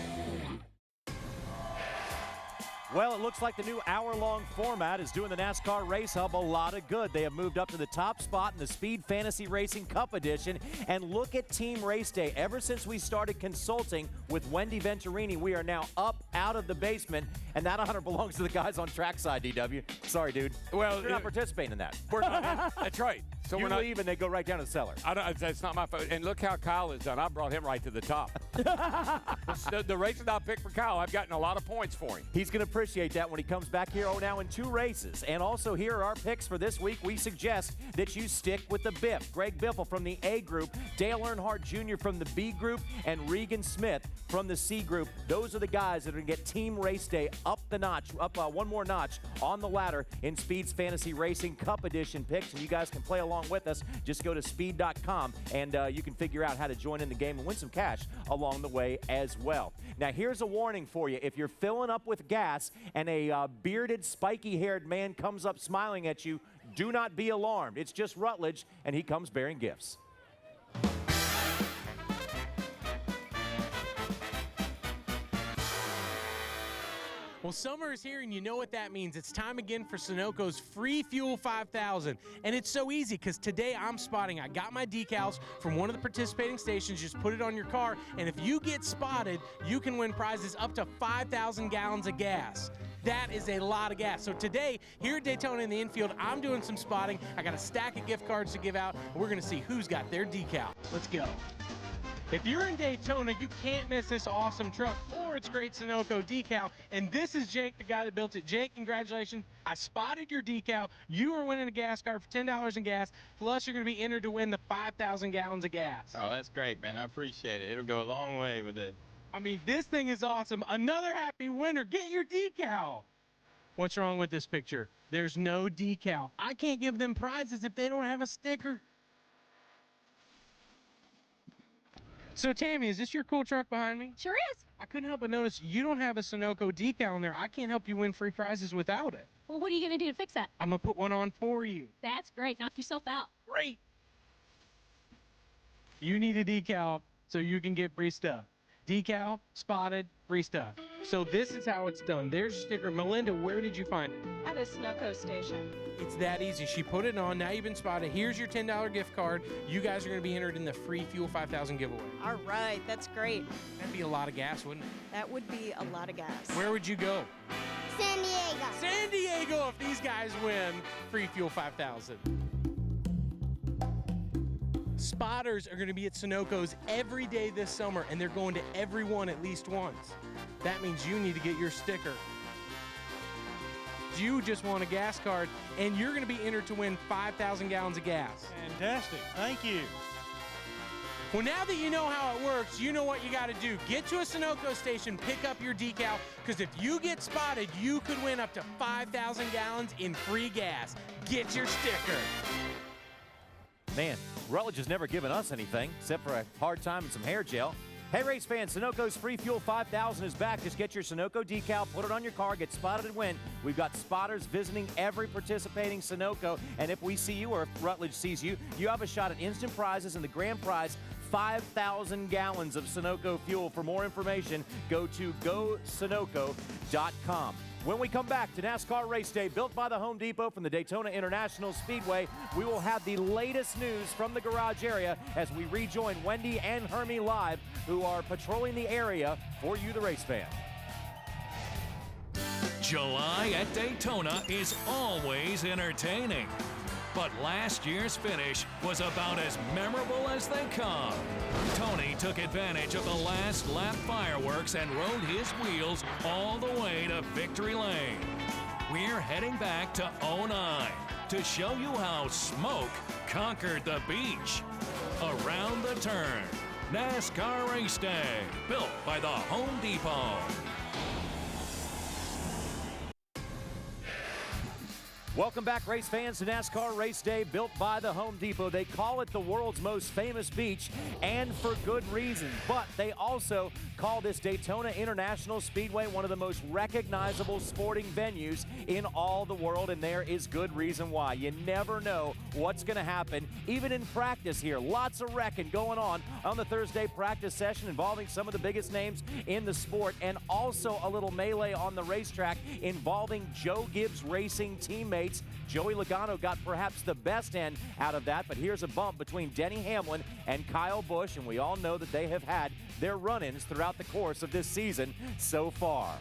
S4: Well, it looks like the new hour-long format is doing the NASCAR Race Hub a lot of good. They have moved up to the top spot in the Speed Fantasy Racing Cup Edition. And look at Team Race Day. Ever since we started consulting with Wendy Venturini, we are now up out of the basement. And that honor belongs to the guys on trackside, DW. Sorry, dude. Well, you're not participating in that.
S6: We're not. That's right. So
S4: you
S6: we're not,
S4: leave and they go right down to the cellar.
S6: That's not my fault. And look how Kyle has done. I brought him right to the top. the race is not picked for Kyle. I've gotten a lot of points for him.
S4: He's going to appreciate that when he comes back here now in 2 races. And also here are our picks for this week. We suggest that you stick with the Biff. Greg Biffle from the A group, Dale Earnhardt Jr. from the B group, and Regan Smith from the C group. Those are the guys that are going to get Team Race Day up the notch, up one more notch on the ladder in Speed's Fantasy Racing Cup Edition picks. And you guys can play along with us. Just go to speed.com and you can figure out how to join in the game and win some cash along the way as well. Now, here's a warning for you. If you're filling up with gas and a bearded, spiky-haired man comes up smiling at you, do not be alarmed. It's just Rutledge, and he comes bearing gifts.
S22: Well, summer is here, and you know what that means. It's time again for Sunoco's Free Fuel 5000. And it's so easy because today I'm spotting. I got my decals from one of the participating stations. Just put it on your car, and if you get spotted, you can win prizes up to 5,000 gallons of gas. That is a lot of gas. So today, here at Daytona in the infield, I'm doing some spotting. I got a stack of gift cards to give out, and we're going to see who's got their decal. Let's go. If you're in Daytona, you can't miss this awesome truck or its great Sunoco decal. And this is Jake, the guy that built it. Jake, congratulations. I spotted your decal. You are winning a gas card for $10 in gas. Plus, you're going to be entered to win the 5,000 gallons of gas.
S1: Oh, that's great, man. I appreciate it. It'll go a long way with it.
S22: I mean, this thing is awesome. Another happy winner. Get your decal. What's wrong with this picture? There's no decal. I can't give them prizes if they don't have a sticker. So, Tammy, is this your cool truck behind me?
S9: Sure is.
S22: I couldn't help but notice you don't have a Sunoco decal in there. I can't help you win free prizes without it.
S9: Well, what are you going to do to fix that?
S22: I'm going to put one on for you.
S9: That's great. Knock yourself out.
S22: Great. You need a decal so you can get free stuff. Decal, spotted, free stuff. So this is how it's done. There's your sticker. Melinda, where did you find it?
S10: At a Sunoco station.
S22: It's that easy. She put it on. Now you've been spotted. Here's your $10 gift card. You guys are going to be entered in the Free Fuel 5000 giveaway.
S10: All right, that's great.
S22: That'd be a lot of gas, wouldn't it?
S10: That would be a lot of gas.
S22: Where would you go?
S9: San Diego.
S22: San Diego if these guys win Free Fuel 5000. Spotters are going to be at Sunoco's every day this summer, and they're going to every one at least once. That means you need to get your sticker. You just won a gas card, and you're going to be entered to win 5,000 gallons of gas.
S8: Fantastic. Thank you.
S22: Well, now that you know how it works, you know what you got to do. Get to a Sunoco station, pick up your decal, because if you get spotted, you could win up to 5,000 gallons in free gas. Get your sticker.
S4: Man, Rutledge has never given us anything except for a hard time and some hair gel. Hey, race fans, Sunoco's Free Fuel 5000 is back. Just get your Sunoco decal, put it on your car, get spotted and win. We've got spotters visiting every participating Sunoco, and if we see you or if Rutledge sees you, you have a shot at instant prizes and the grand prize, 5,000 gallons of Sunoco fuel. For more information, go to GoSunoco.com. When we come back to NASCAR Race Day, built by the Home Depot from the Daytona International Speedway, we will have the latest news from the garage area as we rejoin Wendy and Hermie live, who are patrolling the area for you, the race fan.
S3: July at Daytona is always entertaining. but last year's finish was about as memorable as they come. Tony took advantage of the last lap fireworks and rode his wheels all the way to victory lane. We're heading back to 09 to show you how smoke conquered the beach. Around the Turn, NASCAR Race Day, built by the Home Depot.
S4: Welcome back, race fans, to NASCAR Race Day, built by the Home Depot. They call it the world's most famous beach, and for good reason. But they also call this Daytona International Speedway one of the most recognizable sporting venues in all the world, and there is good reason why. You never know what's going to happen, even in practice here. Lots of wrecking going on the Thursday practice session involving some of the biggest names in the sport, and also a little melee on the racetrack involving Joe Gibbs Racing teammates. Joey Logano got perhaps the best end out of that, but here's a bump between Denny Hamlin and Kyle Busch, and we all know that they have had their run-ins throughout the course of this season so far.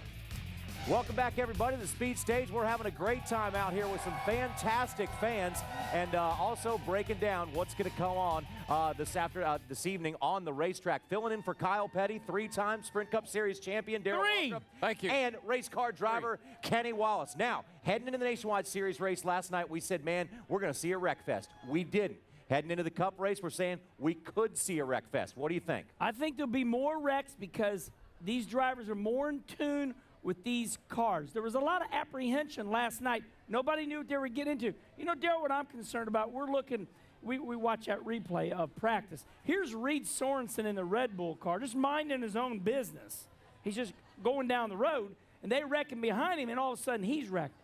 S4: Welcome back, everybody, to the Speed Stage. We're having a great time out here with some fantastic fans, and also breaking down what's going to come on this evening on the racetrack. Filling in for Kyle Petty, three-time Sprint Cup Series champion Darrell Waltrip.
S6: Thank you.
S4: And race car driver Kenny Wallace. Now, heading into the Nationwide Series race last night, we said, man, we're going to see a wreck fest. We didn't. Heading into the Cup race, we're saying we could see a wreck fest. What do you think?
S5: I think there'll be more wrecks because these drivers are more in tune with these cars. There was a lot of apprehension last night. Nobody knew what they were getting into. You know, Darrell, what I'm concerned about, we're looking, we watch that replay of practice. Here's Reed Sorensen in the Red Bull car, just minding his own business. He's just going down the road, and they wrecking behind him, and all of a sudden he's wrecked.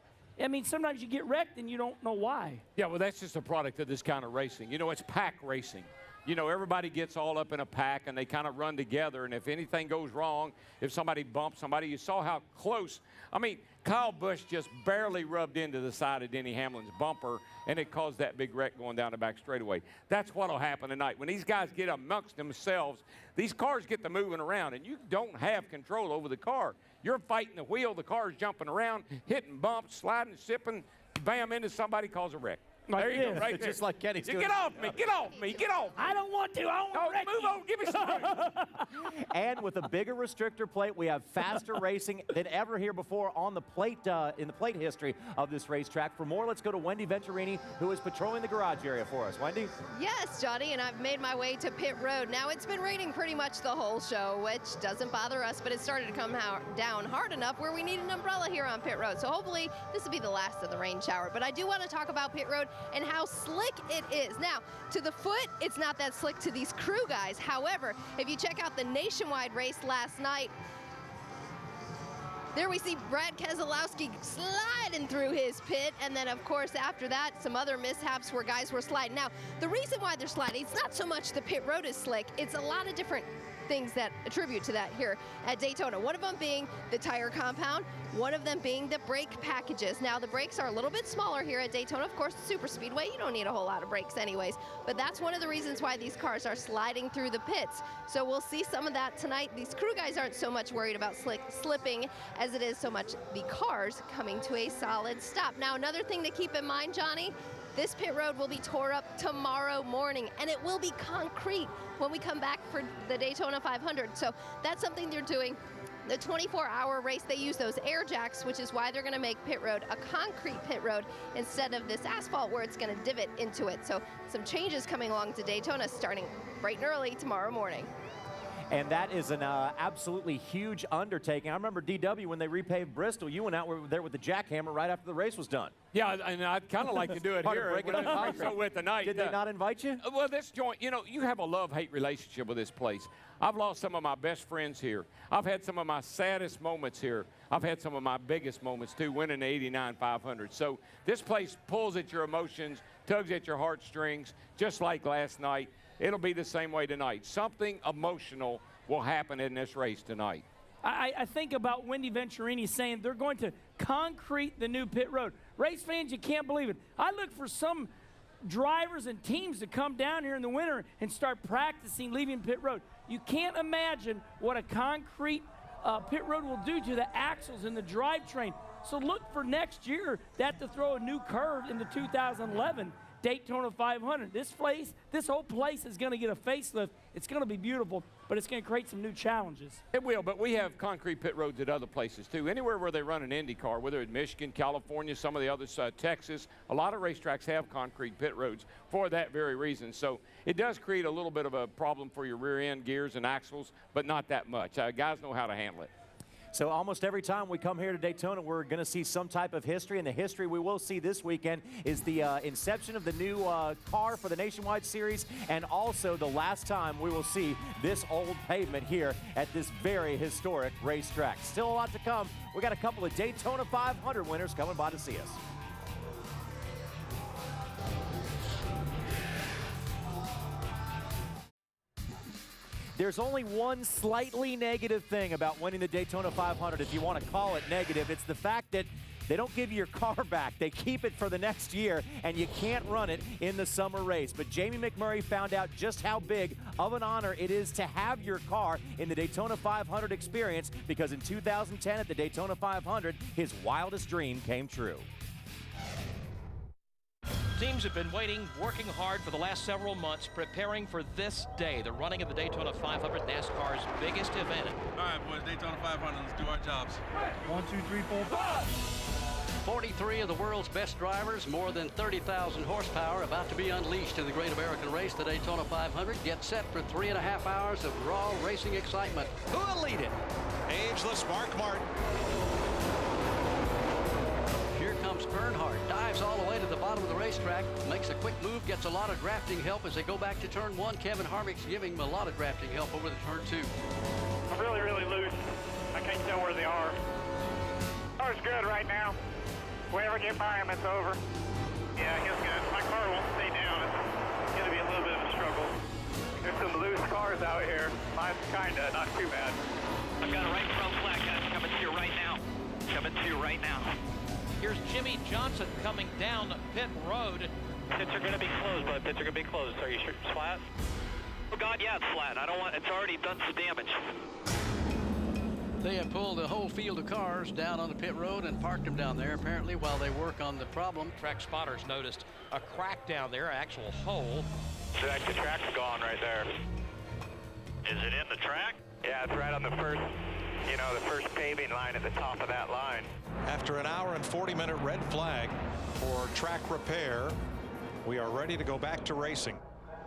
S5: I mean, sometimes you get wrecked and you don't know why.
S6: Yeah, well, that's just a product of this kind of racing. You know, it's pack racing. You know, everybody gets all up in a pack, and they kind of run together, and if anything goes wrong, if somebody bumps somebody, you saw how close. I mean, Kyle Busch just barely rubbed into the side of Denny Hamlin's bumper, and it caused that big wreck going down the back straightaway. That's what will happen tonight. When these guys get amongst themselves, these cars get to moving around, and you don't have control over the car. You're fighting the wheel, the car's jumping around, hitting bumps, sliding, sipping, bam, into somebody, cause a wreck. There you go, right there.
S4: Just like Kenny's doing.
S6: Get off me, get off me, get off me.
S5: I don't want to. I want to wreck
S6: move on, give me some room.
S4: And with a bigger restrictor plate, we have faster racing than ever here before on the plate, in the plate history of this racetrack. For more, let's go to Wendy Venturini, who is patrolling the garage area for us. Wendy?
S7: Yes, Johnny, and I've made my way to pit road. Now, it's been raining pretty much the whole show, which doesn't bother us, but it started to come down hard enough where we need an umbrella here on pit road. So hopefully this will be the last of the rain shower. But I do want to talk about pit road and how slick it is. Now, to the foot, it's not that slick to these crew guys. However, if you check out the Nationwide race last night, there we see Brad Keselowski sliding through his pit, and then of course after that some other mishaps where guys were sliding. Now, the reason why they're sliding, it's not so much the pit road is slick, it's a lot of different things that attribute to that here at Daytona. One of them being the tire compound, one of them being the brake packages. Now, the brakes are a little bit smaller here at Daytona. Of course, super speedway, you don't need a whole lot of brakes anyways, but that's one of the reasons why these cars are sliding through the pits. So we'll see some of that tonight. These crew guys aren't so much worried about slipping as it is so much the cars coming to a solid stop. Now, another thing to keep in mind, Johnny, this pit road will be tore up tomorrow morning, and it will be concrete when we come back for the Daytona 500. So that's something they're doing. The 24-hour race, they use those air jacks, which is why they're going to make pit road a concrete pit road instead of this asphalt where it's going to divot into it. So some changes coming along to Daytona starting bright and early tomorrow morning.
S4: And that is an absolutely huge undertaking. I remember DW when they repaved Bristol, you went out there with the jackhammer right after the race was done.
S6: Yeah, and I'd kind of like to do it here. With the night.
S4: Did they not invite you?
S6: Well, this joint, you know, you have a love-hate relationship with this place. I've lost some of my best friends here. I've had some of my saddest moments here. I've had some of my biggest moments, too, winning the 89 500. So this place pulls at your emotions, tugs at your heartstrings, just like last night. It'll be the same way tonight. Something emotional will happen in this race tonight.
S5: I think about Wendy Venturini saying they're going to concrete the new pit road. Race fans, you can't believe it. I look for some drivers and teams to come down here in the winter and start practicing leaving pit road. You can't imagine what a concrete pit road will do to the axles and the drivetrain. So look for next year that to throw a new curve into 2011 Daytona 500. This whole place is going to get a facelift. It's going to be beautiful, but it's going to create some new challenges.
S6: It will, but we have concrete pit roads at other places too. Anywhere where they run an IndyCar, whether it's Michigan, California, some of the others, Texas, a lot of racetracks have concrete pit roads for that very reason. So it does create a little bit of a problem for your rear end gears and axles, but not that much. Guys know how to handle it.
S4: So almost every time we come here to Daytona, we're going to see some type of history, and the history we will see this weekend is the inception of the new car for the Nationwide Series, and also the last time we will see this old pavement here at this very historic racetrack. Still a lot to come. We got a couple of Daytona 500 winners coming by to see us. There's only one slightly negative thing about winning the Daytona 500, if you want to call it negative. It's the fact that they don't give you your car back. They keep it for the next year, and you can't run it in the summer race. But Jamie McMurray found out just how big of an honor it is to have your car in the Daytona 500 experience, because in 2010 at the Daytona 500, his wildest dream came true.
S14: Teams have been waiting, working hard for the last several months, preparing for this day, the running of the Daytona 500, NASCAR's biggest event.
S2: All right, boys, Daytona 500, let's do our jobs.
S11: 1, 2, 3, 4, 5.
S13: 43 of the world's best drivers, more than 30,000 horsepower about to be unleashed in the Great American Race, the Daytona 500. Get set for 3.5 hours of raw racing excitement. Who will lead it?
S15: Ageless Mark Martin.
S13: Here comes Earnhardt, dives all the way to the bottom of the racetrack, makes a quick move, gets a lot of drafting help as they go back to turn 1. Kevin Harvick's giving him a lot of drafting help over the turn 2.
S24: I'm really, really loose. I can't tell where they are. Car's good right now. If we ever get by him, it's over. Yeah, he's good. My car won't stay down. It's going to be a little bit of a struggle. There's some loose cars out here. Mine's kinda, not too bad.
S14: I've got a right front flag, guys, coming to you right now. Coming to you right now. Here's Jimmy Johnson coming down pit road.
S24: Pits are going to be closed, bud. Pits are going to be closed. Are you sure it's flat? Oh, God, yeah, it's flat. I don't want, it's already done some damage.
S13: They have pulled the whole field of cars down on the pit road and parked them down there, apparently, while they work on the problem.
S14: Track spotters noticed a crack down there, actual hole.
S24: So that's the track's gone right there. Is it in the track? Yeah, it's right on the first, the first paving line at the top of that line.
S15: After an hour and 40-minute red flag for track repair, we are ready to go back to racing.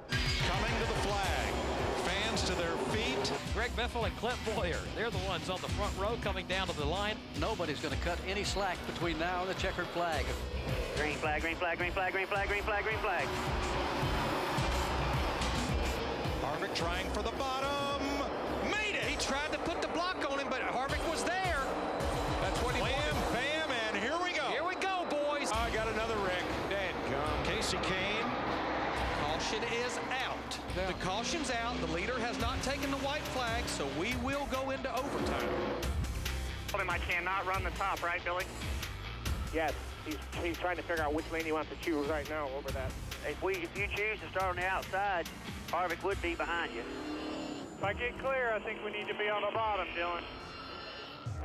S15: Coming to the flag. Fans to their feet.
S14: Greg Biffle and Clint Boyer, they're the ones on the front row coming down to the line.
S13: Nobody's going to cut any slack between now and the checkered flag.
S24: Green flag, green flag, green flag, green flag, green flag, green flag.
S15: Harvick trying for the bottom. Made it! He tried to put the block on him, but Harvick was there.
S6: That's what he
S15: wanted. Bam, and here we go. Here we go, boys.
S6: I got another wreck. Dadgum.
S15: Casey Kane. Caution is out. The caution's out. The leader has not taken the white flag, so we will go into overtime.
S24: Told him I cannot run the top, right, Billy? Yes. He's trying to figure out which lane he wants to choose right now over that.
S25: If you choose to start on the outside, Harvick would be behind you.
S24: If I get clear, I think we need to be on the bottom, Dylan.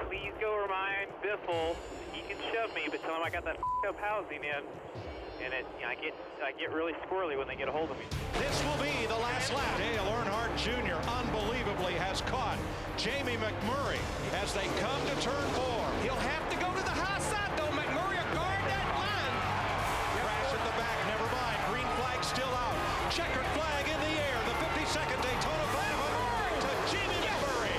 S24: Please go remind Biffle he can shove me, but tell him I got that up housing in. And I get really squirrely when they get a hold of me.
S15: This will be the last lap. Dale Earnhardt Jr. unbelievably has caught Jamie McMurray as they come to turn 4. He'll have to go to the high side, though. McMurray guard that line. Crash at the back, never mind. Green flag still out. Checkered flag in the air. The 52nd Daytona 500 to Jamie McMurray.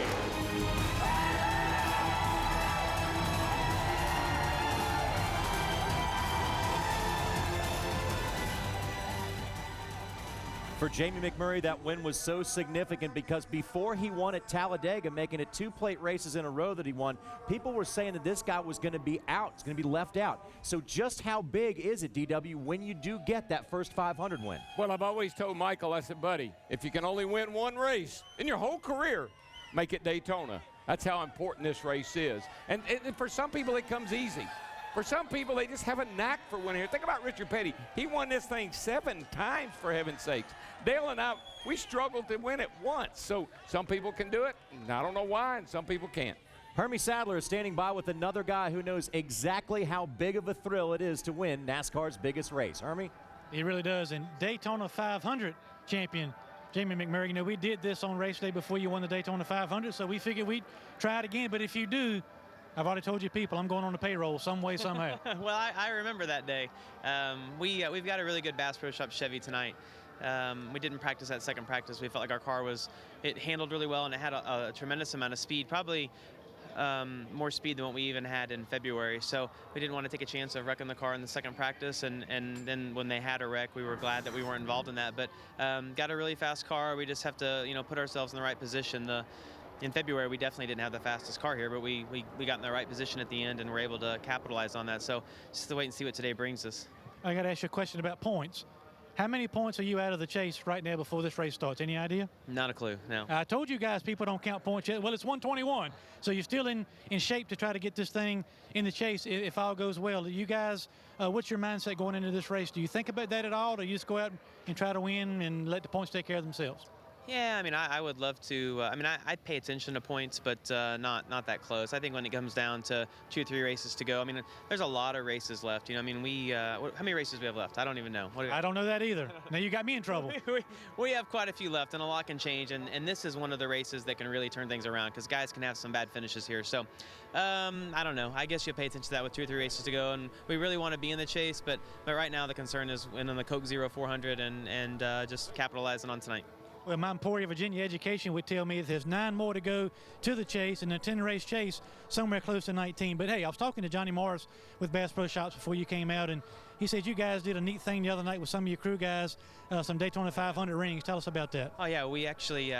S4: For Jamie McMurray, that win was so significant because before he won at Talladega, making it 2 plate races in a row that he won, people were saying that this guy was going to be out, it's going to be left out. So just how big is it, DW, when you do get that first 500 win?
S6: Well, I've always told Michael, I said, buddy, if you can only win one race in your whole career, make it Daytona. That's how important this race is. And for some people, it comes easy. For some people, they just have a knack for winning here. Think about Richard Petty. He won this thing 7 times, for heaven's sakes. Dale and I, we struggled to win it once. So some people can do it, and I don't know why, and some people can't.
S4: Hermie Sadler is standing by with another guy who knows exactly how big of a thrill it is to win NASCAR's biggest race. Hermie?
S8: He really does. And Daytona 500 champion Jamie McMurray, you know, we did this on race day before you won the Daytona 500, so we figured we'd try it again. But if you do, I've already told you people, I'm going on the payroll some way, somehow.
S12: Well, I remember that day. We've got a really good Bass Pro Shop Chevy tonight. We didn't practice that second practice. We felt like our car it handled really well, and it had a tremendous amount of speed, probably more speed than what we even had in February. So we didn't want to take a chance of wrecking the car in the second practice, and then when they had a wreck, we were glad that we weren't involved in that. But got a really fast car. We just have to, you know, put ourselves in the right position. In February, we definitely didn't have the fastest car here, but we got in the right position at the end and were able to capitalize on that. So just to wait and see what today brings us.
S8: I got to ask you a question about points. How many points are you out of the chase right now before this race starts? Any idea?
S12: Not a clue, no.
S8: I told you guys people don't count points yet. Well, it's 121, so you're still in shape to try to get this thing in the chase if all goes well. You guys, what's your mindset going into this race? Do you think about that at all, or you just go out and try to win and let the points take care of themselves?
S12: Yeah, I mean, I would love to. I'd pay attention to points, but not that close. I think when it comes down to 2 or 3 races to go, I mean, there's a lot of races left. You know, I mean, how many races do we have left? I don't even know.
S8: I don't know that either. Now you got me in trouble.
S12: we have quite a few left, and a lot can change. And this is one of the races that can really turn things around, because guys can have some bad finishes here. So I don't know. I guess you'll pay attention to that with 2 or 3 races to go, and we really want to be in the chase. But right now the concern is winning the Coke Zero 400 and just capitalizing on tonight.
S8: Well, my Emporia, Virginia education would tell me that there's 9 more to go to the chase, and a 10-race chase somewhere close to 19. But, hey, I was talking to Johnny Morris with Bass Pro Shops before you came out, and he said you guys did a neat thing the other night with some of your crew guys, some Daytona 500 rings. Tell us about that.
S12: Oh, yeah, we actually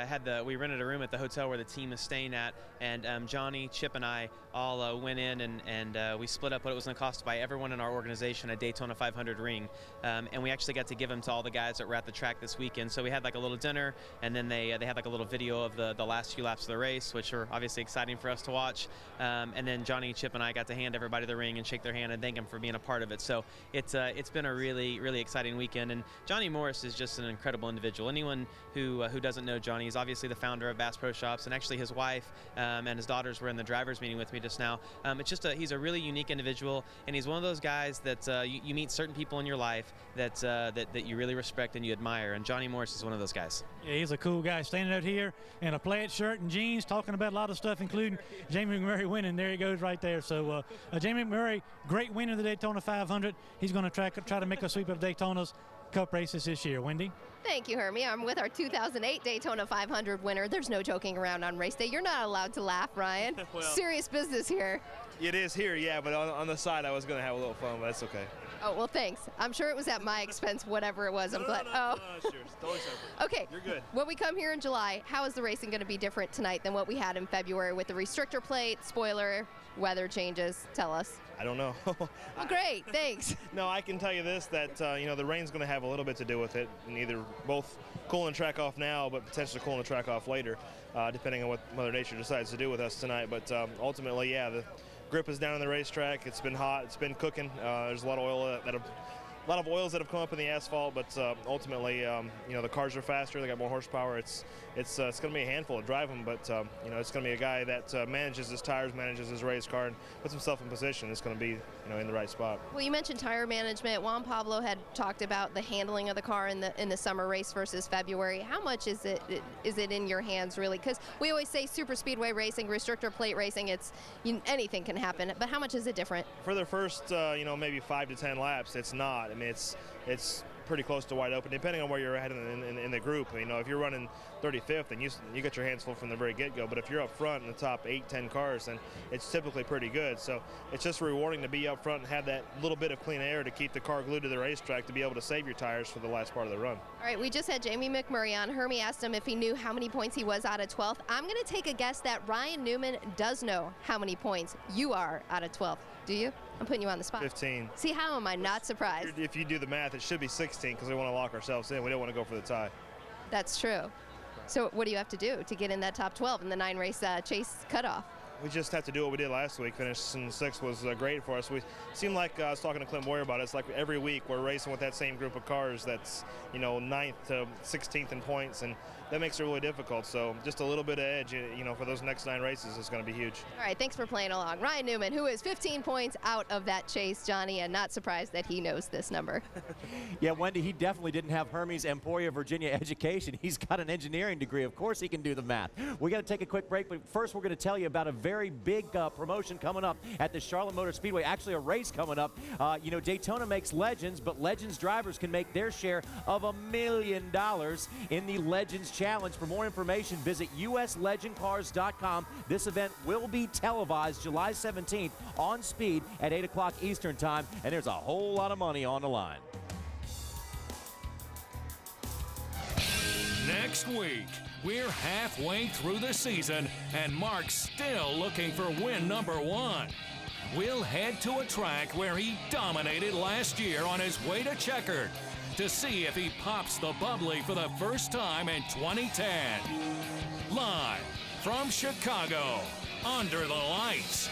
S12: we rented a room at the hotel where the team is staying at, and Johnny, Chip, and I all went in, and we split up what it was going to cost to buy everyone in our organization a Daytona 500 ring. And we actually got to give them to all the guys that were at the track this weekend. So we had like a little dinner, and then they had like a little video of the last few laps of the race, which were obviously exciting for us to watch. And then Johnny, Chip, and I got to hand everybody the ring and shake their hand and thank them for being a part of it. So it's been a really, really exciting weekend. And Johnny Morris is just an incredible individual. Anyone who doesn't know Johnny, he's obviously the founder of Bass Pro Shops, and actually his wife and his daughters were in the drivers meeting with me just now. It's just he's a really unique individual, and he's one of those guys that you meet certain people in your life that you really respect and you admire, and Johnny Morris is one of those guys.
S8: Yeah, he's a cool guy, standing out here in a plaid shirt and jeans, talking about a lot of stuff, including Jamie McMurray winning. There he goes right there. So Jamie McMurray, great winner of the Daytona 500. He's going to try to make a sweep of Daytona's Cup races this year. Wendy?
S7: Thank you, Hermie. I'm with our 2008 Daytona 500 winner. There's no joking around on race day. You're not allowed to laugh, Ryan.
S16: Well,
S7: serious business here.
S16: It is here, yeah, but on the side I was going to have a little fun, but that's okay.
S7: Oh, well, thanks. I'm sure it was at my expense, whatever it was. I'm glad.
S16: No, sure. It's totally separate.
S7: Okay.
S16: You're good.
S7: When we come here in July, how is the racing going to be different tonight than what we had in February with the restrictor plate, spoiler, weather changes? Tell us.
S16: I don't know.
S7: Well, great. Thanks.
S16: No, I can tell you this, that the rain's going to have a little bit to do with it, and either both cooling the track off now, but potentially cooling the track off later, depending on what Mother Nature decides to do with us tonight. But ultimately, yeah, the grip is down on the racetrack. It's been hot. It's been cooking. There's a lot of oil a lot of oils that have come up in the asphalt, but ultimately, the cars are faster. They got more horsepower. It's going to be a handful to drive them, but it's going to be a guy that manages his tires, manages his race car, and puts himself in position. It's going to be in the right spot.
S7: Well, you mentioned tire management. Juan Pablo had talked about the handling of the car in the summer race versus February. How much is it in your hands, really? Because we always say super speedway racing, restrictor plate racing, anything can happen. But how much is it different?
S16: For the first, maybe 5 to 10 laps, it's not. I mean, it's pretty close to wide open, depending on where you're at in the group. If you're running 35th, then you get your hands full from the very get-go. But if you're up front in the top 8-10 cars, then it's typically pretty good. So it's just rewarding to be up front and have that little bit of clean air to keep the car glued to the racetrack to be able to save your tires for the last part of the run.
S7: All right, we just had Jamie McMurray on. Hermie asked him if he knew how many points he was out of 12th. I'm going to take a guess that Ryan Newman does know how many points you are out of 12th. Do you? I'm putting you on the spot.
S16: 15.
S7: See, how am I not surprised?
S16: If you do the math, it should be 16 because we want to lock ourselves in. We don't want to go for the tie.
S7: That's true. So what do you have to do to get in that top 12 in the 9-race chase cutoff?
S16: we just have to do what we did last week. Finishing 6th was great for us. We seemed like, I was talking to Clint Boyer about it, it's like every week we're racing with that same group of cars that's, 9th to 16th in points, and that makes it really difficult. So just a little bit of edge, for those next 9 races is going to be huge.
S7: All right, thanks for playing along. Ryan Newman, who is 15 points out of that chase, Johnny, and not surprised that he knows this number.
S4: Yeah, Wendy, he definitely didn't have Hermes Emporia, Virginia education. He's got an engineering degree. Of course he can do the math. We got to take a quick break, but first we're going to tell you about a very big promotion coming up at the Charlotte Motor Speedway. Actually, a race coming up. Daytona makes legends, but Legends drivers can make their share of $1 million in the Legends Challenge. For more information, visit uslegendcars.com. This event will be televised July 17th on Speed at 8 o'clock Eastern Time, and there's a whole lot of money on the line.
S3: Next week, we're halfway through the season, and Mark's still looking for win number 1. We'll head to a track where he dominated last year on his way to Checkered to see if he pops the bubbly for the first time in 2010. Live from Chicago, under the lights.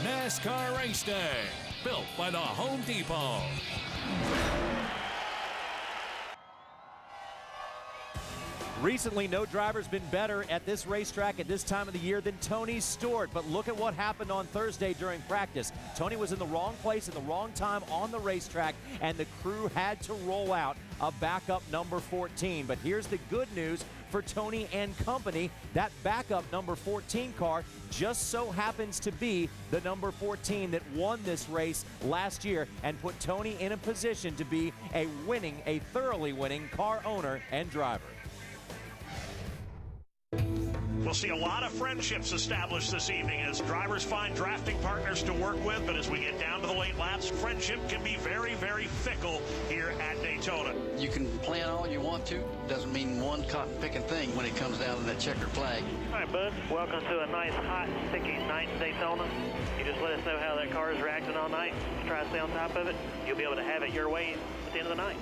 S3: NASCAR Race Day, built by the Home Depot.
S4: Recently, no driver's been better at this racetrack at this time of the year than Tony Stewart. But look at what happened on Thursday during practice. Tony was in the wrong place at the wrong time on the racetrack, and the crew had to roll out a backup number 14. But here's the good news for Tony and company. That backup number 14 car just so happens to be the number 14 that won this race last year and put Tony in a position to be a thoroughly winning car owner and driver.
S17: We'll see a lot of friendships established this evening as drivers find drafting partners to work with, but as we get down to the late laps, friendship can be very, very fickle here at Daytona.
S13: You can plan all you want to. Doesn't mean one cotton-picking thing when it comes down to that checkered flag.
S24: All right, bud. Welcome to a nice, hot, sticky night in Daytona. You just let us know how that car is reacting all night. Try to stay on top of it. You'll be able to have it your way at the end of the night.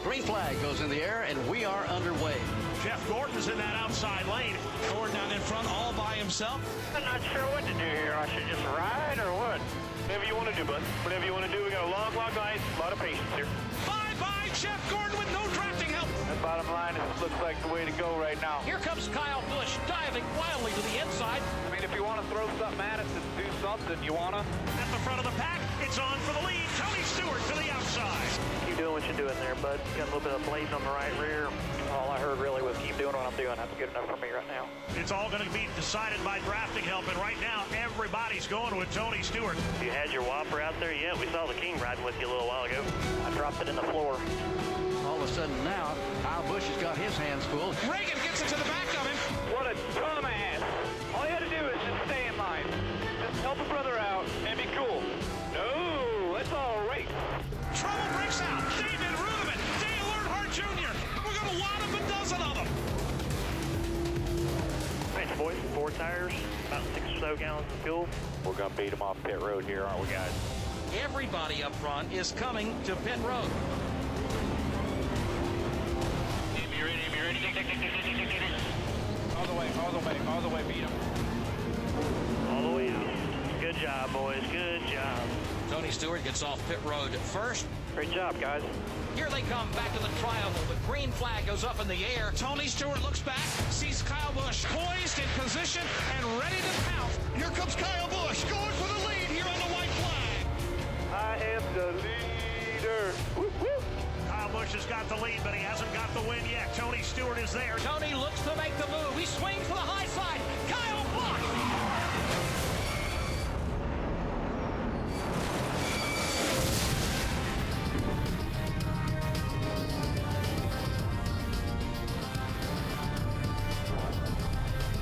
S13: Green flag goes in the air, and we are underway.
S17: Jeff Gordon's in that outside lane.
S15: Gordon down in front all by himself.
S24: I'm not sure what to do here. I should just ride or what? Whatever you want to do, bud. Whatever you want to do. We got a long night. A lot of patience here.
S15: Bye-bye, Jeff Gordon with no drafting help.
S24: That bottom line, it looks like the way to go right now.
S15: Here comes Kyle Busch diving wildly to the inside.
S24: I mean, if you want to throw something at us and do something, you want to?
S17: At the front of the pack, it's on for the lead. Tony Stewart to the outside.
S24: Keep doing what you're doing there, bud. Got a little bit of blazing on the right rear. All I heard really was keep doing what I'm doing. That's good enough for me right now.
S17: It's all going to be decided by drafting help, and right now, everybody's going with Tony Stewart.
S24: You had your whopper out there yet? We saw the King riding with you a little while ago. I dropped it in the floor.
S13: All of a sudden now, Kyle Busch has got his hands full.
S15: Reagan gets it to the back of him.
S24: What a dumbass. All you had to do is just stay in line. Just help a brother out and be cool. No, let's all race.
S17: Trouble breaks out. David Ruderman, Dale Earnhardt Jr. We're going to wad up a dozen of them.
S24: Thanks, boys. 4 tires, about 6 or so gallons of fuel. We're going to beat them off pit road here, aren't we, guys?
S15: Everybody up front is coming to pit road.
S24: Be ready.
S15: All the way, beat him.
S24: All the way out. Good job, boys. Good job.
S15: Tony Stewart gets off pit road first.
S24: Great job, guys.
S15: Here they come back to the triangle. The green flag goes up in the air. Tony Stewart looks back, sees Kyle Busch poised in position and ready to pounce. Here comes Kyle Busch going for the lead here on the white flag.
S24: I am the leader. Woo, woo.
S17: Kyle Busch has got the lead, but he hasn't got the win yet. Tony Stewart is there.
S15: Tony looks to make the move. He swings for the high side. Kyle Busch!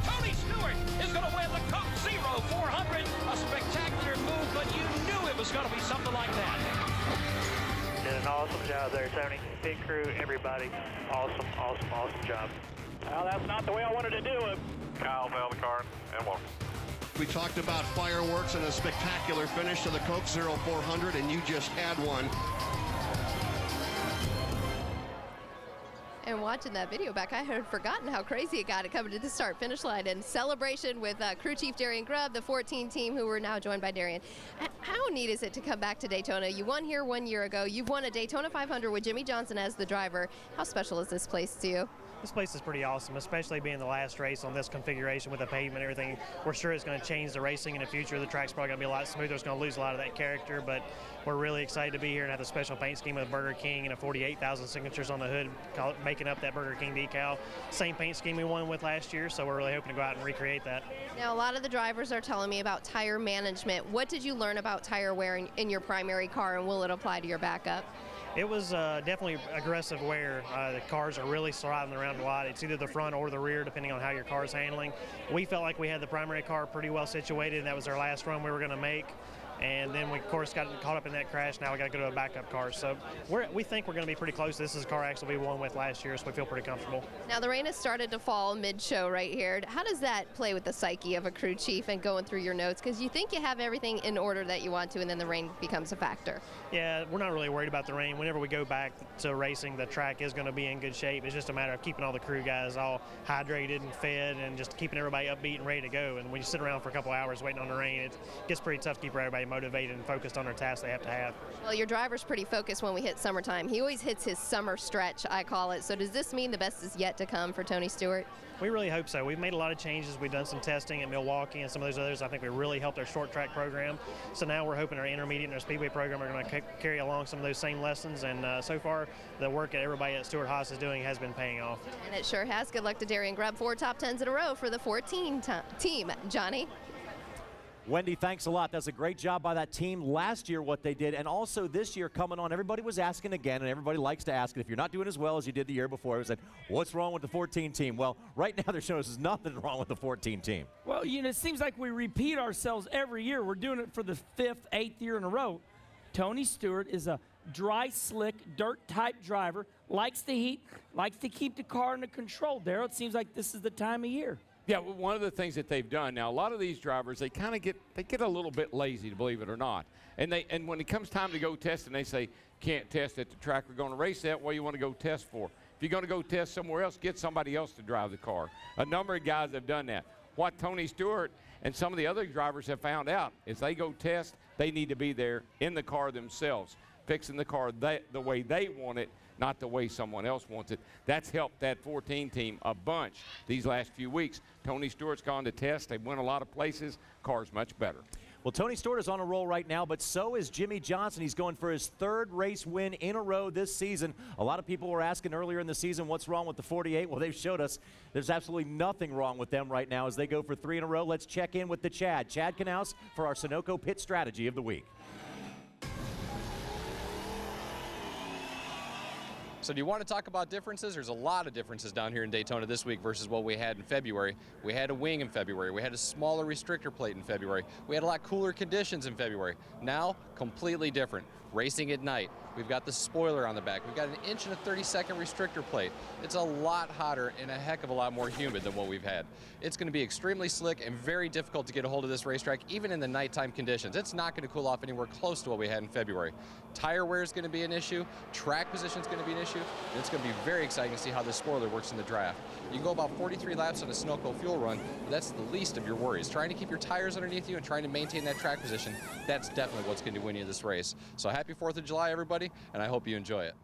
S15: Tony Stewart is going to win the Cup 400. A spectacular move, but you knew it was going to be something like that.
S24: Did an awesome job there, Tony. Pit crew, everybody. Awesome job. Well, that's not the way I wanted to do it. Kyle failed the car and won.
S18: We talked about fireworks and a spectacular finish to the Coke 0400, and you just had one.
S7: And watching that video back, I had forgotten how crazy it got coming to the start-finish line and celebration with crew chief Darian Grubb, the 14 team who were now joined by Darian. How neat is it to come back to Daytona? You won here 1 year ago. You've won a Daytona 500 with Jimmy Johnson as the driver. How special is this place to you?
S1: This place is pretty awesome, especially being the last race on this configuration with the pavement and everything. We're sure it's going to change the racing in the future. The track's probably going to be a lot smoother. It's going to lose a lot of that character, but we're really excited to be here and have the special paint scheme with Burger King and a 48,000 signatures on the hood, making up that Burger King decal. Same paint scheme we won with last year, so we're really hoping to go out and recreate that.
S7: Now, a lot of the drivers are telling me about tire management. What did you learn about tire wear in your primary car, and will it apply to your backup?
S1: It was definitely aggressive wear. The cars are really sliding around a lot. It's either the front or the rear, depending on how your car's handling. We felt like we had the primary car pretty well situated, and that was our last run we were going to make. And then we, of course, got caught up in that crash. Now we got to go to a backup car. So we think we're going to be pretty close. This is a car actually we won with last year, so we feel pretty comfortable.
S7: Now the rain has started to fall mid-show right here. How does that play with the psyche of a crew chief and going through your notes? Because you think you have everything in order that you want to, and then the rain becomes a factor.
S1: Yeah, we're not really worried about the rain. Whenever we go back to racing, the track is going to be in good shape. It's just a matter of keeping all the crew guys all hydrated and fed and just keeping everybody upbeat and ready to go. And when you sit around for a couple hours waiting on the rain, it gets pretty tough to keep everybody motivated and focused on their tasks they have to have.
S7: Well, your driver's pretty focused when we hit summertime. He always hits his summer stretch, I call it. So does this mean the best is yet to come for Tony Stewart?
S1: We really hope so. We've made a lot of changes. We've done some testing at Milwaukee and some of those others. I think we really helped our short track program. So now we're hoping our intermediate and our speedway program are going to carry along some of those same lessons. And so far, the work that everybody at Stewart Haas is doing has been paying off.
S7: And it sure has. Good luck to Darian Grubb. 4 top 10s in a row for the 14 team. Johnny?
S4: Wendy, thanks a lot. That's a great job by that team last year, what they did, and also this year coming on. Everybody was asking again, and everybody likes to ask it. If you're not doing as well as you did the year before, it was what's wrong with the 14 team? Well, right now they're showing us there's nothing wrong with the 14 team.
S5: Well, it seems like we repeat ourselves every year. We're doing it for the 5th, 8th year in a row. Tony Stewart is a dry, slick, dirt-type driver, likes the heat, likes to keep the car under control. Darryl, it seems like this is the time of year.
S6: Yeah, well, one of the things that they've done now, a lot of these drivers, they kind of get a little bit lazy, to believe it or not. And when it comes time to go test and they say, can't test at the track we're going to race at, what do you want to go test for? If you're going to go test somewhere else, get somebody else to drive the car. A number of guys have done that. What Tony Stewart and some of the other drivers have found out is they go test, they need to be there in the car themselves, fixing the car the way they want it, not the way someone else wants it. That's helped that 14 team a bunch these last few weeks. Tony Stewart's gone to test. They've won a lot of places. Car's much better.
S4: Well, Tony Stewart is on a roll right now, but so is Jimmy Johnson. He's going for his 3rd race win in a row this season. A lot of people were asking earlier in the season what's wrong with the 48. Well, they've showed us there's absolutely nothing wrong with them right now as they go for 3 in a row. Let's check in with the Chad Knaus, for our Sunoco Pit Strategy of the Week.
S19: So do you want to talk about differences? There's a lot of differences down here in Daytona this week versus what we had in February. We had a wing in February. We had a smaller restrictor plate in February. We had a lot cooler conditions in February. Now, completely different. Racing at night. We've got the spoiler on the back. We've got an 1 and a 32nd restrictor plate. It's a lot hotter and a heck of a lot more humid than what we've had. It's going to be extremely slick and very difficult to get a hold of this racetrack, even in the nighttime conditions. It's not going to cool off anywhere close to what we had in February. Tire wear is going to be an issue. Track position is going to be an issue. And it's going to be very exciting to see how this spoiler works in the draft. You can go about 43 laps on a Sunoco fuel run, but that's the least of your worries. Trying to keep your tires underneath you and trying to maintain that track position, that's definitely what's going to win you this race. So happy 4th of July, everybody, and I hope you enjoy it.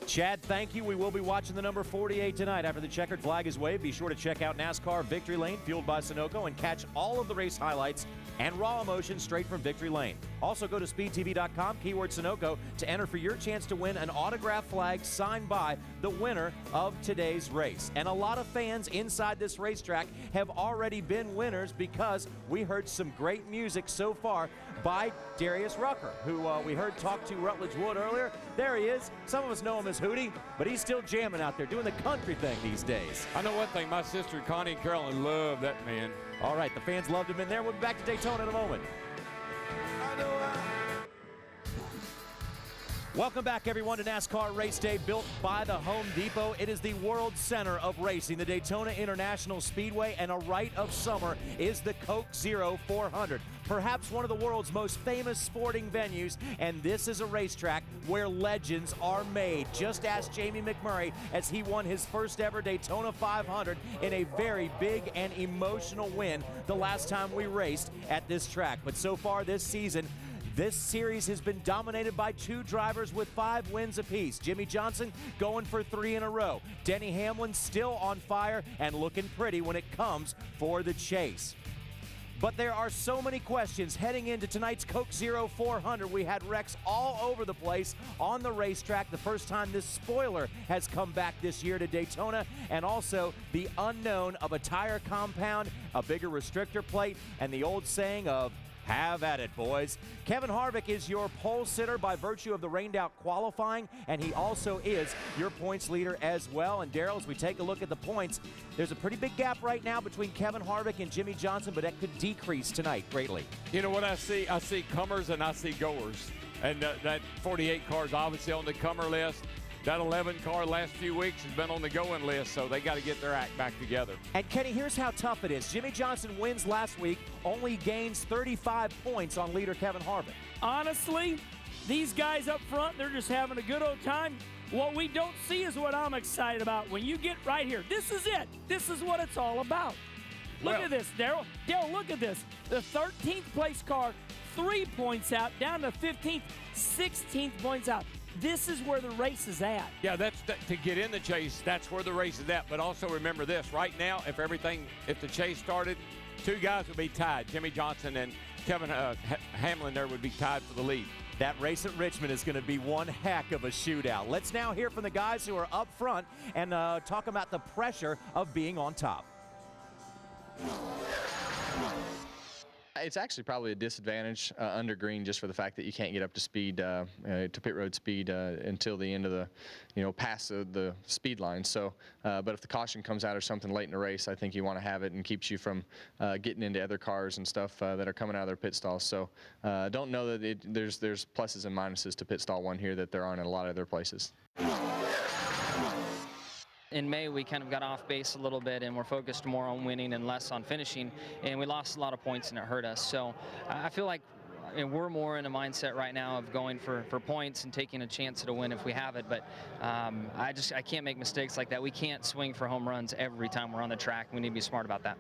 S4: Chad, thank you. We will be watching the number 48 tonight. After the checkered flag is waved, be sure to check out NASCAR Victory Lane, fueled by Sunoco, and catch all of the race highlights and raw emotion straight from Victory Lane. Also go to speedtv.com, keyword Sunoco, to enter for your chance to win an autographed flag signed by the winner of today's race. And a lot of fans inside this racetrack have already been winners because we heard some great music so far by Darius Rucker, who we heard talk to Rutledge Wood earlier. There he is. Some of us know him as Hootie, but he's still jamming out there, doing the country thing these days.
S6: I know one thing, my sister Connie and Carolyn love that man.
S4: All right, the fans loved him in there. We'll be back to Daytona in a moment. Welcome back, everyone, to NASCAR Race Day, built by the Home Depot. It is the world center of racing, the Daytona International Speedway, and a rite of summer is the Coke Zero 400. perhaps one of the world's most famous sporting venues, and this is a racetrack where legends are made. Just ask Jamie McMurray as he won his first ever Daytona 500 in a very big and emotional win the last time we raced at this track. But so far this season, this series has been dominated by 2 drivers with 5 wins apiece. Jimmy Johnson going for 3 in a row. Denny Hamlin still on fire and looking pretty when it comes for the chase. But there are so many questions heading into tonight's Coke Zero 400. We had wrecks all over the place on the racetrack. The first time this spoiler has come back this year to Daytona, and also the unknown of a tire compound, a bigger restrictor plate, and the old saying of have at it, boys. Kevin Harvick is your pole sitter by virtue of the rained-out qualifying, and he also is your points leader as well. And Darrell, as we take a look at the points, there's a pretty big gap right now between Kevin Harvick and Jimmy Johnson, but that could decrease tonight greatly.
S6: You know what I see? I see comers and I see goers. And that 48 car is obviously on the comer list. That 11 car last few weeks has been on the going list, so they got to get their act back together.
S4: And Kenny, here's how tough it is. Jimmy Johnson wins last week, only gains 35 points on leader Kevin Harvick.
S5: Honestly, these guys up front, they're just having a good old time. What we don't see is what I'm excited about. When you get right here, this is it. This is what it's all about. Look at this, Darrell. Darrell, look at this. The 13th place car, 3 points out, down to 15th, 16th points out. This is where the race is at.
S6: Yeah, to get in the chase, that's where the race is at. But also remember this, right now, if the chase started, 2 guys would be tied. Jimmy Johnson and Kevin Hamlin there would be tied for the lead.
S4: That race at Richmond is going to be one heck of a shootout. Let's now hear from the guys who are up front and talk about the pressure of being on top.
S9: It's actually probably a disadvantage under green, just for the fact that you can't get up to speed, to pit road speed until the end of the, past the speed line. So, but if the caution comes out or something late in the race, I think you want to have it and keeps you from getting into other cars and stuff that are coming out of their pit stalls. So, don't know that there's pluses and minuses to pit stall 1 here that there aren't in a lot of other places.
S10: In May, we kind of got off base a little bit and we're focused more on winning and less on finishing, and we lost a lot of points and it hurt us. So I feel like we're more in a mindset right now of going for points and taking a chance at a win if we have it, but I can't make mistakes like that. We can't swing for home runs every time we're on the track. We need to be smart about that.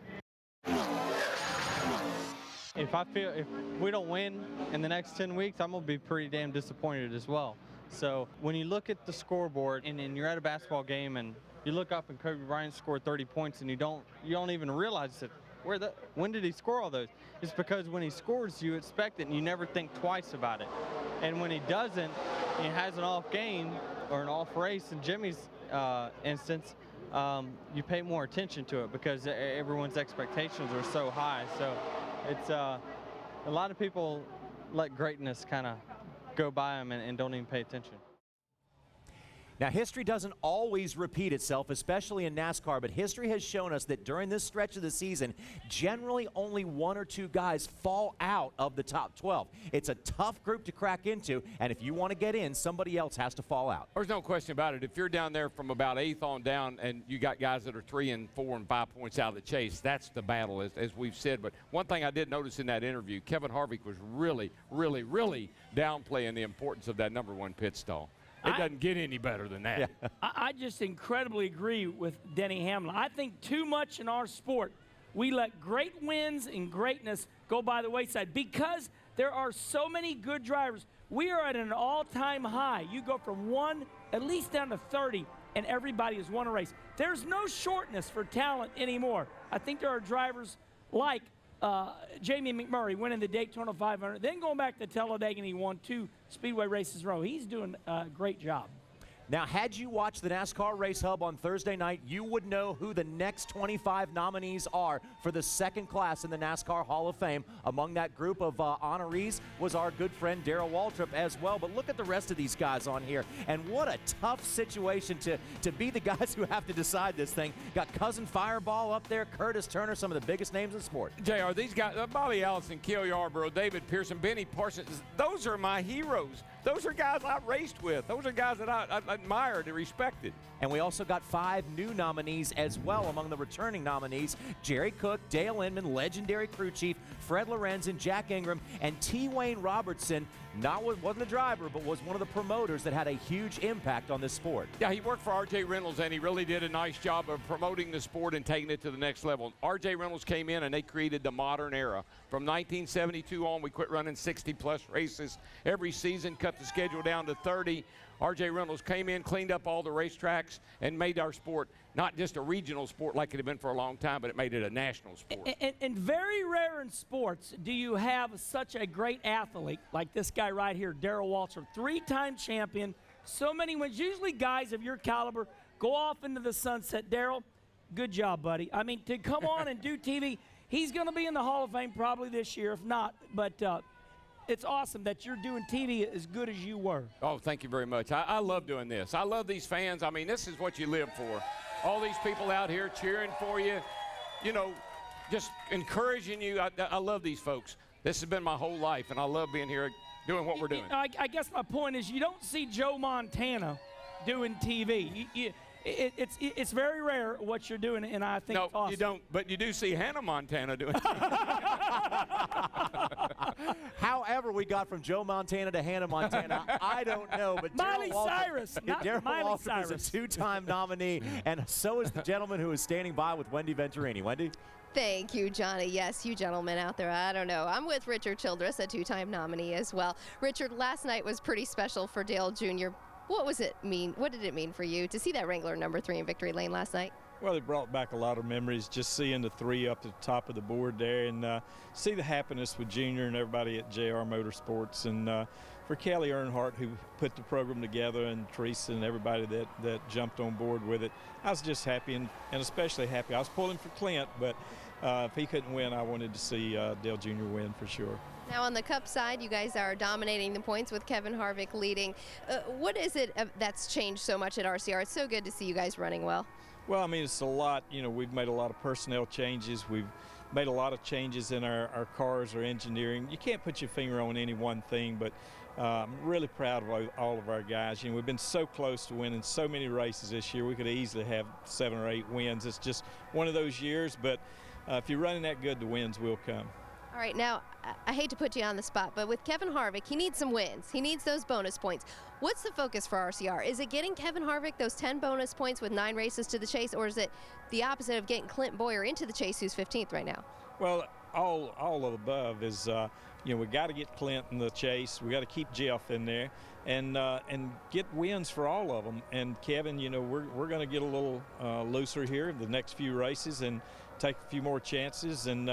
S11: If we don't win in the next 10 weeks, I'm going to be pretty damn disappointed as well. So when you look at the scoreboard and you're at a basketball game and you look up and Kobe Bryant scored 30 points and you don't even realize that when did he score all those? It's because when he scores, you expect it and you never think twice about it. And when he doesn't, he has an off game or an off race. In Jimmy's instance, you pay more attention to it because everyone's expectations are so high. So it's a lot of people let greatness kind of go by them and don't even pay attention.
S4: Now, history doesn't always repeat itself, especially in NASCAR, but history has shown us that during this stretch of the season, generally only 1 or 2 guys fall out of the top 12. It's a tough group to crack into, and if you want to get in, somebody else has to fall out.
S6: There's no question about it. If you're down there from about 8th on down and you got guys that are 3 and 4 and 5 points out of the chase, that's the battle, as we've said. But one thing I did notice in that interview, Kevin Harvick was really, really, really downplaying the importance of that #1 pit stall. It doesn't get any better than that.
S5: Yeah. I just incredibly agree with Denny Hamlin. I think too much in our sport, we let great wins and greatness go by the wayside because there are so many good drivers. We are at an all-time high. You go from 1 at least down to 30, and everybody has won a race. There's no shortness for talent anymore. I think there are drivers like Jamie McMurray winning the Daytona 500, then going back to Talladega and he won 2 Speedway races in a row. He's doing a great job.
S4: Now, had you watched the NASCAR Race Hub on Thursday night, you would know who the next 25 nominees are for the second class in the NASCAR Hall of Fame. Among that group of honorees was our good friend Darrell Waltrip as well. But look at the rest of these guys on here. And what a tough situation to be the guys who have to decide this thing. Got Cousin Fireball up there, Curtis Turner, some of the biggest names in sport.
S6: JR, these guys, Bobby Allison, Cale Yarborough, David Pearson, Benny Parsons, those are my heroes. Those are guys I raced with. Those are guys that I admired and respected.
S4: And we also got 5 new nominees as well among the returning nominees. Jerry Cook, Dale Inman, legendary crew chief, Fred Lorenz and Jack Ingram, and T. Wayne Robertson wasn't a driver, but was one of the promoters that had a huge impact on this sport.
S6: Yeah, he worked for R.J. Reynolds, and he really did a nice job of promoting the sport and taking it to the next level. R.J. Reynolds came in, and they created the modern era. From 1972 on, we quit running 60-plus races every season, cut the schedule down to 30. R.J. Reynolds came in, cleaned up all the racetracks, and made our sport not just a regional sport like it had been for a long time, but it made it a national sport.
S5: And very rare in sports do you have such a great athlete like this guy right here, Darrell Waltrip, 3-time champion, so many wins. Usually guys of your caliber go off into the sunset. Darrell, good job, buddy. I mean, to come on and do TV, he's going to be in the Hall of Fame probably this year, if not, but it's awesome that you're doing TV as good as you were.
S6: Oh, thank you very much. I love doing this. I love these fans. I mean, this is what you live for. All these people out here cheering for you, you know, just encouraging you. I love these folks. This has been my whole life, and I love being here doing what we're doing.
S5: I guess my point is you don't see Joe Montana doing TV. It's very rare what you're doing, and I think it's awesome.
S6: You don't, but you do see Hannah Montana doing it.
S4: However we got from Joe Montana to Hannah Montana, I don't know. But
S5: Miley Cyrus, not Miley Cyrus.
S4: is a 2-time nominee, and so is the gentleman who is standing by with Wendy Venturini. Wendy?
S7: Thank you, Johnny. Yes, you gentlemen out there, I don't know. I'm with Richard Childress, a 2-time nominee as well. Richard, last night was pretty special for Dale Jr. What was it mean? What did it mean for you to see that Wrangler number 3 in victory lane last night?
S2: Well, it brought back a lot of memories, just seeing the 3 up at the top of the board there, and see the happiness with Junior and everybody at JR Motorsports, and for Kelly Earnhardt, who put the program together, and Teresa and everybody that jumped on board with it. I was just happy, and especially happy. I was pulling for Clint, but if he couldn't win, I wanted to see Dale Jr. win for sure.
S7: Now on the Cup side, you guys are dominating the points with Kevin Harvick leading. What is it that's changed so much at RCR? It's so good to see you guys running well.
S2: Well, I mean, it's a lot. You know, we've made a lot of personnel changes. We've made a lot of changes in our cars, our engineering. You can't put your finger on any one thing, but I'm really proud of all of our guys. You know, we've been so close to winning so many races this year. We could easily have 7 or 8 wins. It's just one of those years, but if you're running that good, the wins will come.
S7: All right, now, I hate to put you on the spot, but with Kevin Harvick, he needs some wins. He needs those bonus points. What's the focus for RCR? Is it getting Kevin Harvick those 10 bonus points with 9 races to the chase, or is it the opposite of getting Clint Boyer into the chase, who's 15th right now?
S2: Well, all of the above is, you know, we got to get Clint in the chase. We got to keep Jeff in there, and get wins for all of them. And Kevin, you know, we're going to get a little looser here the next few races and take a few more chances and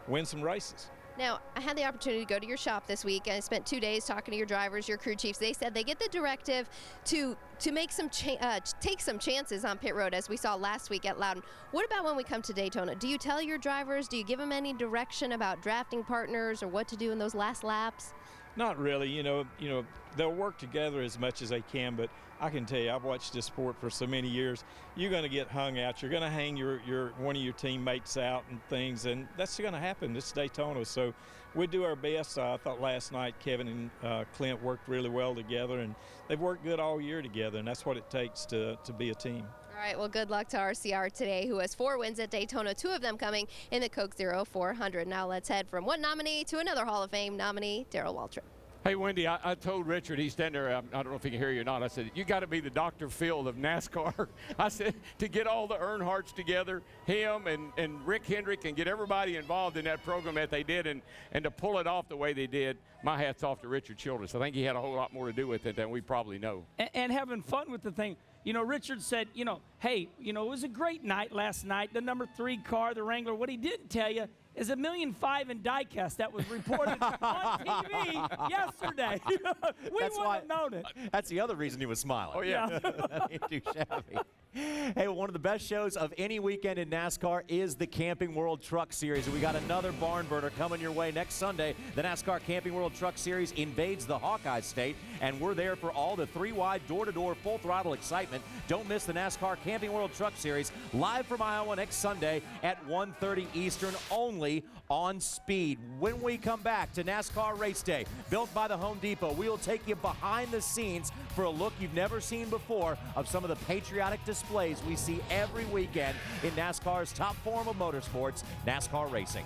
S2: win some races.
S7: Now, I had the opportunity to go to your shop this week, and I spent 2 days talking to your drivers, your crew chiefs. They said they get the directive to make some take some chances on pit road, as we saw last week at Loudon. What about when we come to Daytona? Do you tell your drivers, do you give them any direction about drafting partners or what to do in those last laps?
S2: Not really. You know, they'll work together as much as they can, but I can tell you, I've watched this sport for so many years. You're going to get hung out. You're going to hang one of your teammates out and things, and that's going to happen. This is Daytona, so we do our best. I thought last night Kevin and Clint worked really well together, and they've worked good all year together, and that's what it takes to be a team.
S7: All right, well, good luck to RCR today, who has 4 wins at Daytona, 2 of them coming in the Coke Zero 400. Now let's head from one nominee to another Hall of Fame nominee, Darrell Waltrip.
S6: Hey, Wendy, I told Richard, he's standing there, I don't know if he can hear you or not, I said, you got to be the Dr. Phil of NASCAR. I said, to get all the Earnhardts together, him and Rick Hendrick, and get everybody involved in that program that they did, and to pull it off the way they did, my hat's off to Richard Childress. I think he had a whole lot more to do with it than we probably know.
S5: And having fun with the thing. You know, Richard said, you know, hey, you know, it was a great night last night, the number 3 car, the Wrangler. What he didn't tell you is $1.5 million in diecast that was reported on TV yesterday. We wouldn't have known it.
S4: That's the other reason he was smiling.
S6: Oh, yeah.
S4: That ain't too shabby. Hey, one of the best shows of any weekend in NASCAR is the Camping World Truck Series. We got another barn burner coming your way next Sunday. The NASCAR Camping World Truck Series invades the Hawkeye State, and we're there for all the 3-wide, door-to-door, full-throttle excitement. Don't miss the NASCAR Camping World Truck Series live from Iowa next Sunday at 1:30 Eastern, only on Speed. When we come back to NASCAR Race Day, built by the Home Depot, we will take you behind the scenes for a look you've never seen before of some of the patriotic displays we see every weekend in NASCAR's top form of motorsports, NASCAR racing.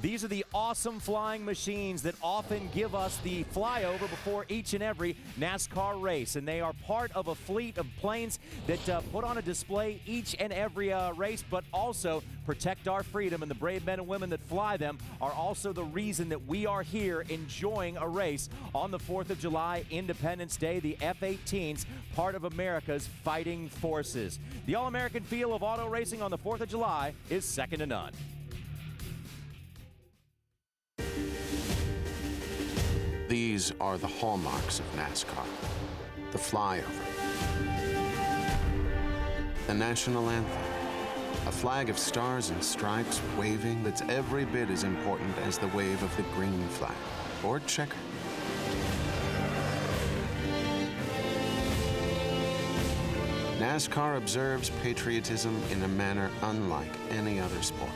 S4: These are the awesome flying machines that often give us the flyover before each and every NASCAR race, and they are part of a fleet of planes that put on a display each and every race, but also protect our freedom, and the brave men and women that fly them are also the reason that we are here enjoying a race on the 4th of July, Independence Day. The F-18s, part of America's fighting forces. The all-American feel of auto racing on the 4th of July is second to none.
S14: These are the hallmarks of NASCAR. The flyover, the national anthem, a flag of stars and stripes waving that's every bit as important as the wave of the green flag, or checker. NASCAR observes patriotism in a manner unlike any other sport.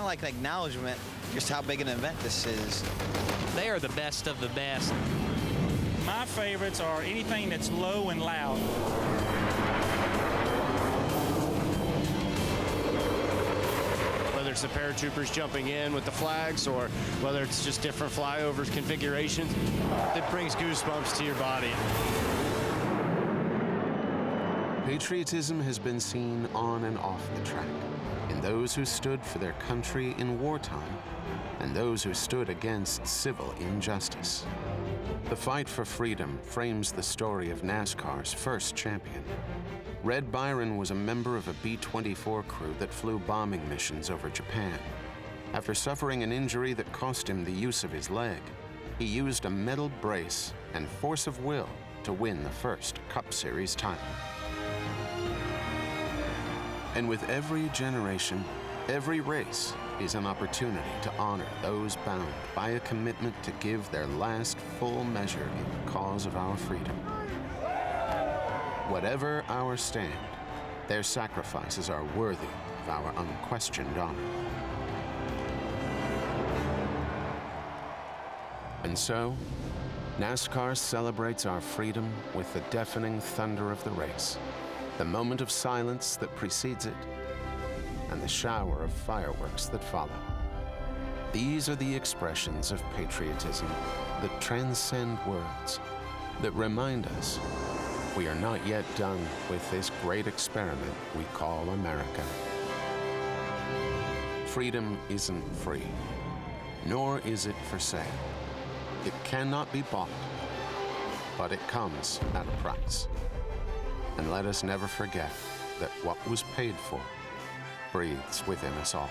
S20: Like an acknowledgement just how big an event this is. They are the best of the best.
S21: My favorites are anything that's low and loud.
S22: Whether it's the paratroopers jumping in with the flags or whether it's just different flyovers configurations, it brings goosebumps to your body.
S14: Patriotism has been seen on and off the track, in those who stood for their country in wartime and those who stood against civil injustice. The fight for freedom frames the story of NASCAR's first champion. Red Byron was a member of a B-24 crew that flew bombing missions over Japan. After suffering an injury that cost him the use of his leg, he used a metal brace and force of will to win the first Cup Series title. And with every generation, every race is an opportunity to honor those bound by a commitment to give their last full measure in the cause of our freedom. Whatever our stand, their sacrifices are worthy of our unquestioned honor. And so, NASCAR celebrates our freedom with the deafening thunder of the race, the moment of silence that precedes it, and the shower of fireworks that follow. These are the expressions of patriotism that transcend words, that remind us we are not yet done with this great experiment we call America. Freedom isn't free, nor is it for sale. It cannot be bought, but it comes at a price. And let us never forget that what was paid for breathes within us all.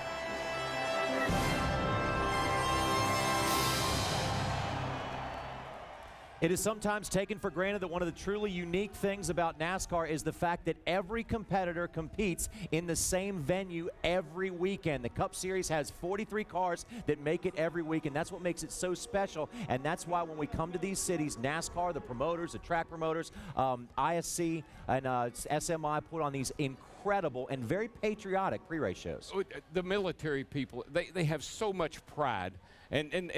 S4: It is sometimes taken for granted that one of the truly unique things about NASCAR is the fact that every competitor competes in the same venue every weekend. The Cup Series has 43 cars that make it every week, and that's what makes it so special. And that's why when we come to these cities, NASCAR, the promoters, the track promoters, ISC, and SMI put on these incredible and very patriotic pre-race shows.
S6: The military people, they have so much pride. And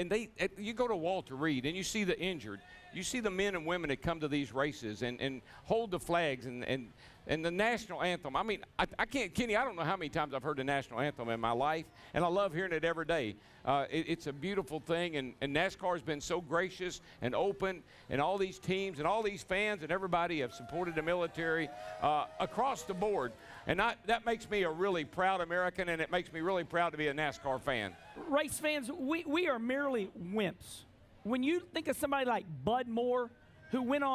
S6: you go to Walter Reed and you see the injured. You see the men and women that come to these races and hold the flags and the national anthem. I mean, I can't, Kenny, I don't know how many times I've heard the national anthem in my life, and I love hearing it every day. It's a beautiful thing, and NASCAR has been so gracious and open, and all these teams and all these fans and everybody have supported the military across the board. And that makes me a really proud American, and it makes me really proud to be a NASCAR fan.
S5: Race fans, we are merely wimps. When you think of somebody like Bud Moore, who went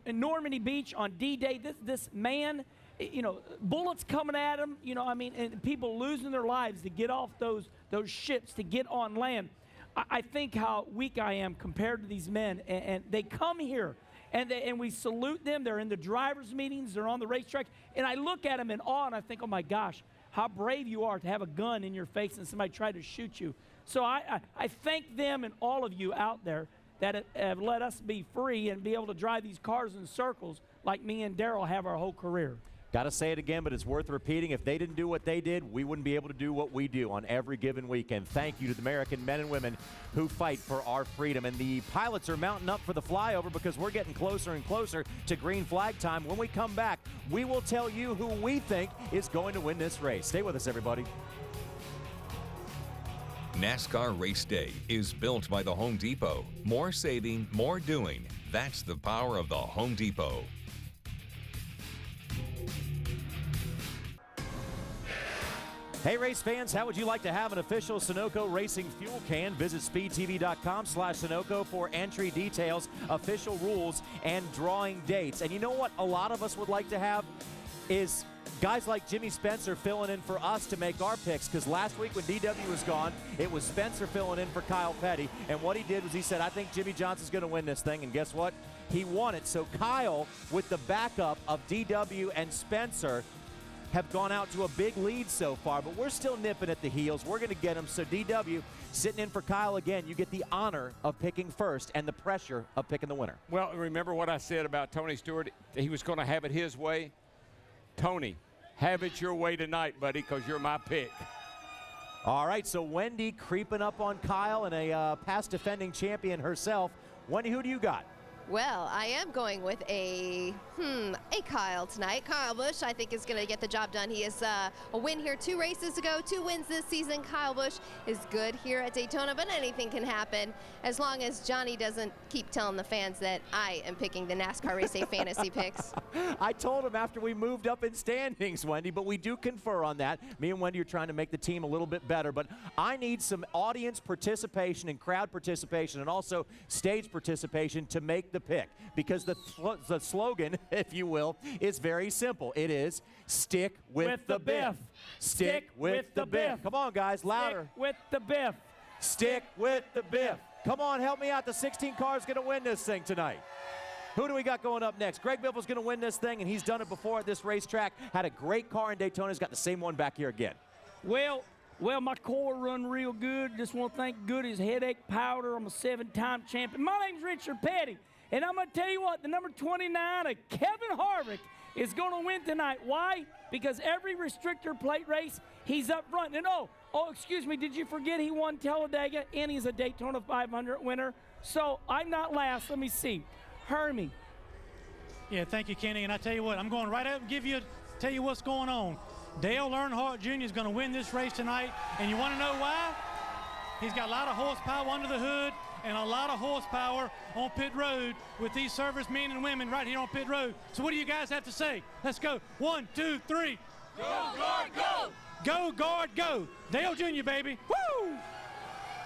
S5: in Normandy Beach on D-Day, this man, you know, bullets coming at him, you know, I mean, and people losing their lives to get off those ships, to get on land. I think how weak I am compared to these men, and they come here, and we salute them. They're in the drivers' meetings. They're on the racetrack. And I look at them in awe, and I think, oh, my gosh, how brave you are to have a gun in your face and somebody try to shoot you. So I thank them and all of you out there that have let us be free and be able to drive these cars in circles like me and Darrell have our whole career.
S4: Got to say it again, but it's worth repeating. If they didn't do what they did, we wouldn't be able to do what we do on every given weekend. Thank you to the American men and women who fight for our freedom. And the pilots are mounting up for the flyover because we're getting closer and closer to green flag time. When we come back, we will tell you who we think is going to win this race. Stay with us, everybody.
S8: NASCAR Race Day is built by the Home Depot. More saving, more doing. That's the power of the Home Depot.
S4: Hey race fans, how would you like to have an official Sunoco Racing fuel can? Visit speedtv.com/Sunoco for entry details, official rules, and drawing dates. And you know what a lot of us would like to have is guys like Jimmy Spencer filling in for us to make our picks, because last week when DW was gone, it was Spencer filling in for Kyle Petty, and what he did was he said, I think Jimmy Johnson's going to win this thing, and guess what? He won it. So Kyle, with the backup of DW and Spencer, have gone out to a big lead so far, but we're still nipping at the heels. We're going to get them. So DW, sitting in for Kyle again, you get the honor of picking first and the pressure of picking the winner.
S6: Well, remember what I said about Tony Stewart? He was going to have it his way. Tony, have it your way tonight, buddy, because you're my pick.
S4: All right, so Wendy creeping up on Kyle and a past defending champion herself. Wendy, who do you got?
S7: Well, I am going with a Kyle tonight. Kyle Busch, I think, is going to get the job done. He is a win here 2 races ago, 2 wins this season. Kyle Busch is good here at Daytona, but anything can happen as long as Johnny doesn't keep telling the fans that I am picking the NASCAR Race Day fantasy picks.
S4: I told him after we moved up in standings, Wendy, but we do confer on that. Me and Wendy are trying to make the team a little bit better, but I need some audience participation and crowd participation and also stage participation to make the pick, because the slogan, if you will, is very simple. It is stick with the biff. Stick with the biff. Come on, guys, louder.
S5: Stick with the biff.
S4: Stick with the biff. Come on, help me out. The 16 car is going to win this thing tonight. Who do we got going up next? Greg Biffle's going to win this thing, and he's done it before at this racetrack. Had a great car in Daytona. He's got the same one back here again.
S5: Well, my core run real good. Just want to thank Goody's Headache Powder. I'm a 7-time champion. My name's Richard Petty. And I'm going to tell you what, the number 29 of Kevin Harvick is going to win tonight. Why? Because every restrictor plate race, he's up front. And excuse me, did you forget he won Talladega and he's a Daytona 500 winner? So I'm not last. Let me see. Hermie.
S12: Yeah, thank you, Kenny. And I tell you what, I'm going right up and tell you what's going on. Dale Earnhardt Jr. is going to win this race tonight. And you want to know why? He's got a lot of horsepower under the hood and a lot of horsepower on pit road with these servicemen and women right here on pit road. So what do you guys have to say? Let's go. 1, 2, 3.
S15: Go, guard, go!
S12: Go, guard, go. Dale Jr., baby. Woo!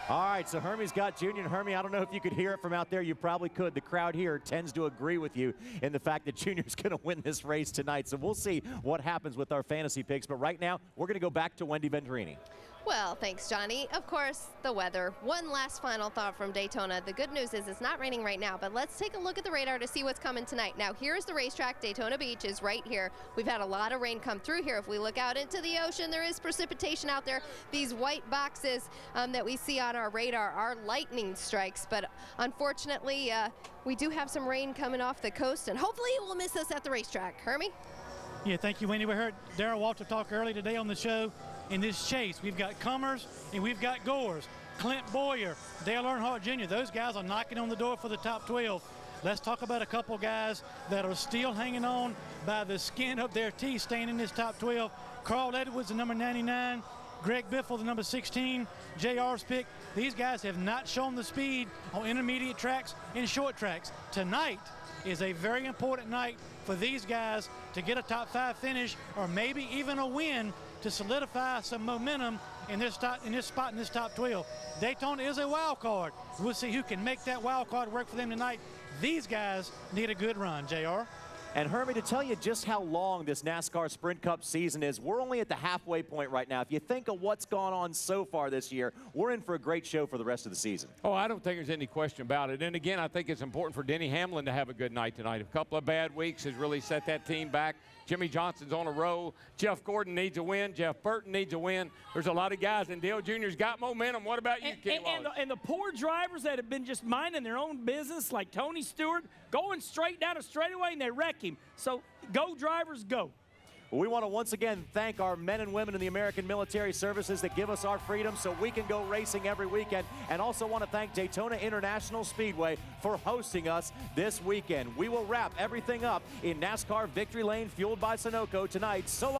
S4: All right, so Hermie's got Junior. And Hermie, I don't know if you could hear it from out there. You probably could. The crowd here tends to agree with you in the fact that Junior's going to win this race tonight. So we'll see what happens with our fantasy picks. But right now, we're going to go back to Wendy Vendrini.
S7: Well, thanks, Johnny. Of course, the weather. One last final thought from Daytona. The good news is it's not raining right now, but let's take a look at the radar to see what's coming tonight. Now, here's the racetrack. Daytona Beach is right here. We've had a lot of rain come through here. If we look out into the ocean, there is precipitation out there. These white boxes that we see on our radar are lightning strikes, but unfortunately, we do have some rain coming off the coast, and hopefully it will miss us at the racetrack. Hermie?
S12: Yeah, thank you, Wendy. We heard Darrell Walter talk early today on the show. In this chase, we've got Cummers and we've got Gores. Clint Boyer, Dale Earnhardt Jr., those guys are knocking on the door for the top 12. Let's talk about a couple guys that are still hanging on by the skin of their teeth, staying in this top 12. Carl Edwards, the number 99. Greg Biffle, the number 16. JR's pick. These guys have not shown the speed on intermediate tracks and short tracks. Tonight is a very important night for these guys to get a top 5 finish or maybe even a win to solidify some momentum in this spot in this top 12. Daytona is a wild card. We'll see who can make that wild card work for them tonight. These guys need a good run, JR.
S4: And Hermie, to tell you just how long this NASCAR Sprint Cup season is, we're only at the halfway point right now. If you think of what's gone on so far this year, we're in for a great show for the rest of the season.
S6: Oh, I don't think there's any question about it. And again, I think it's important for Denny Hamlin to have a good night tonight. A couple of bad weeks has really set that team back. Jimmy Johnson's on a roll. Jeff Gordon needs a win. Jeff Burton needs a win. There's a lot of guys, and Dale Jr.'s got momentum. What about you, Kenny Wallace?
S5: And the poor drivers that have been just minding their own business, like Tony Stewart, going straight down a straightaway, and they wreck him. So go, drivers, go.
S4: We want to once again thank our men and women in the American Military Services that give us our freedom so we can go racing every weekend, and also want to thank Daytona International Speedway for hosting us this weekend. We will wrap everything up in NASCAR Victory Lane, fueled by Sunoco tonight. So long.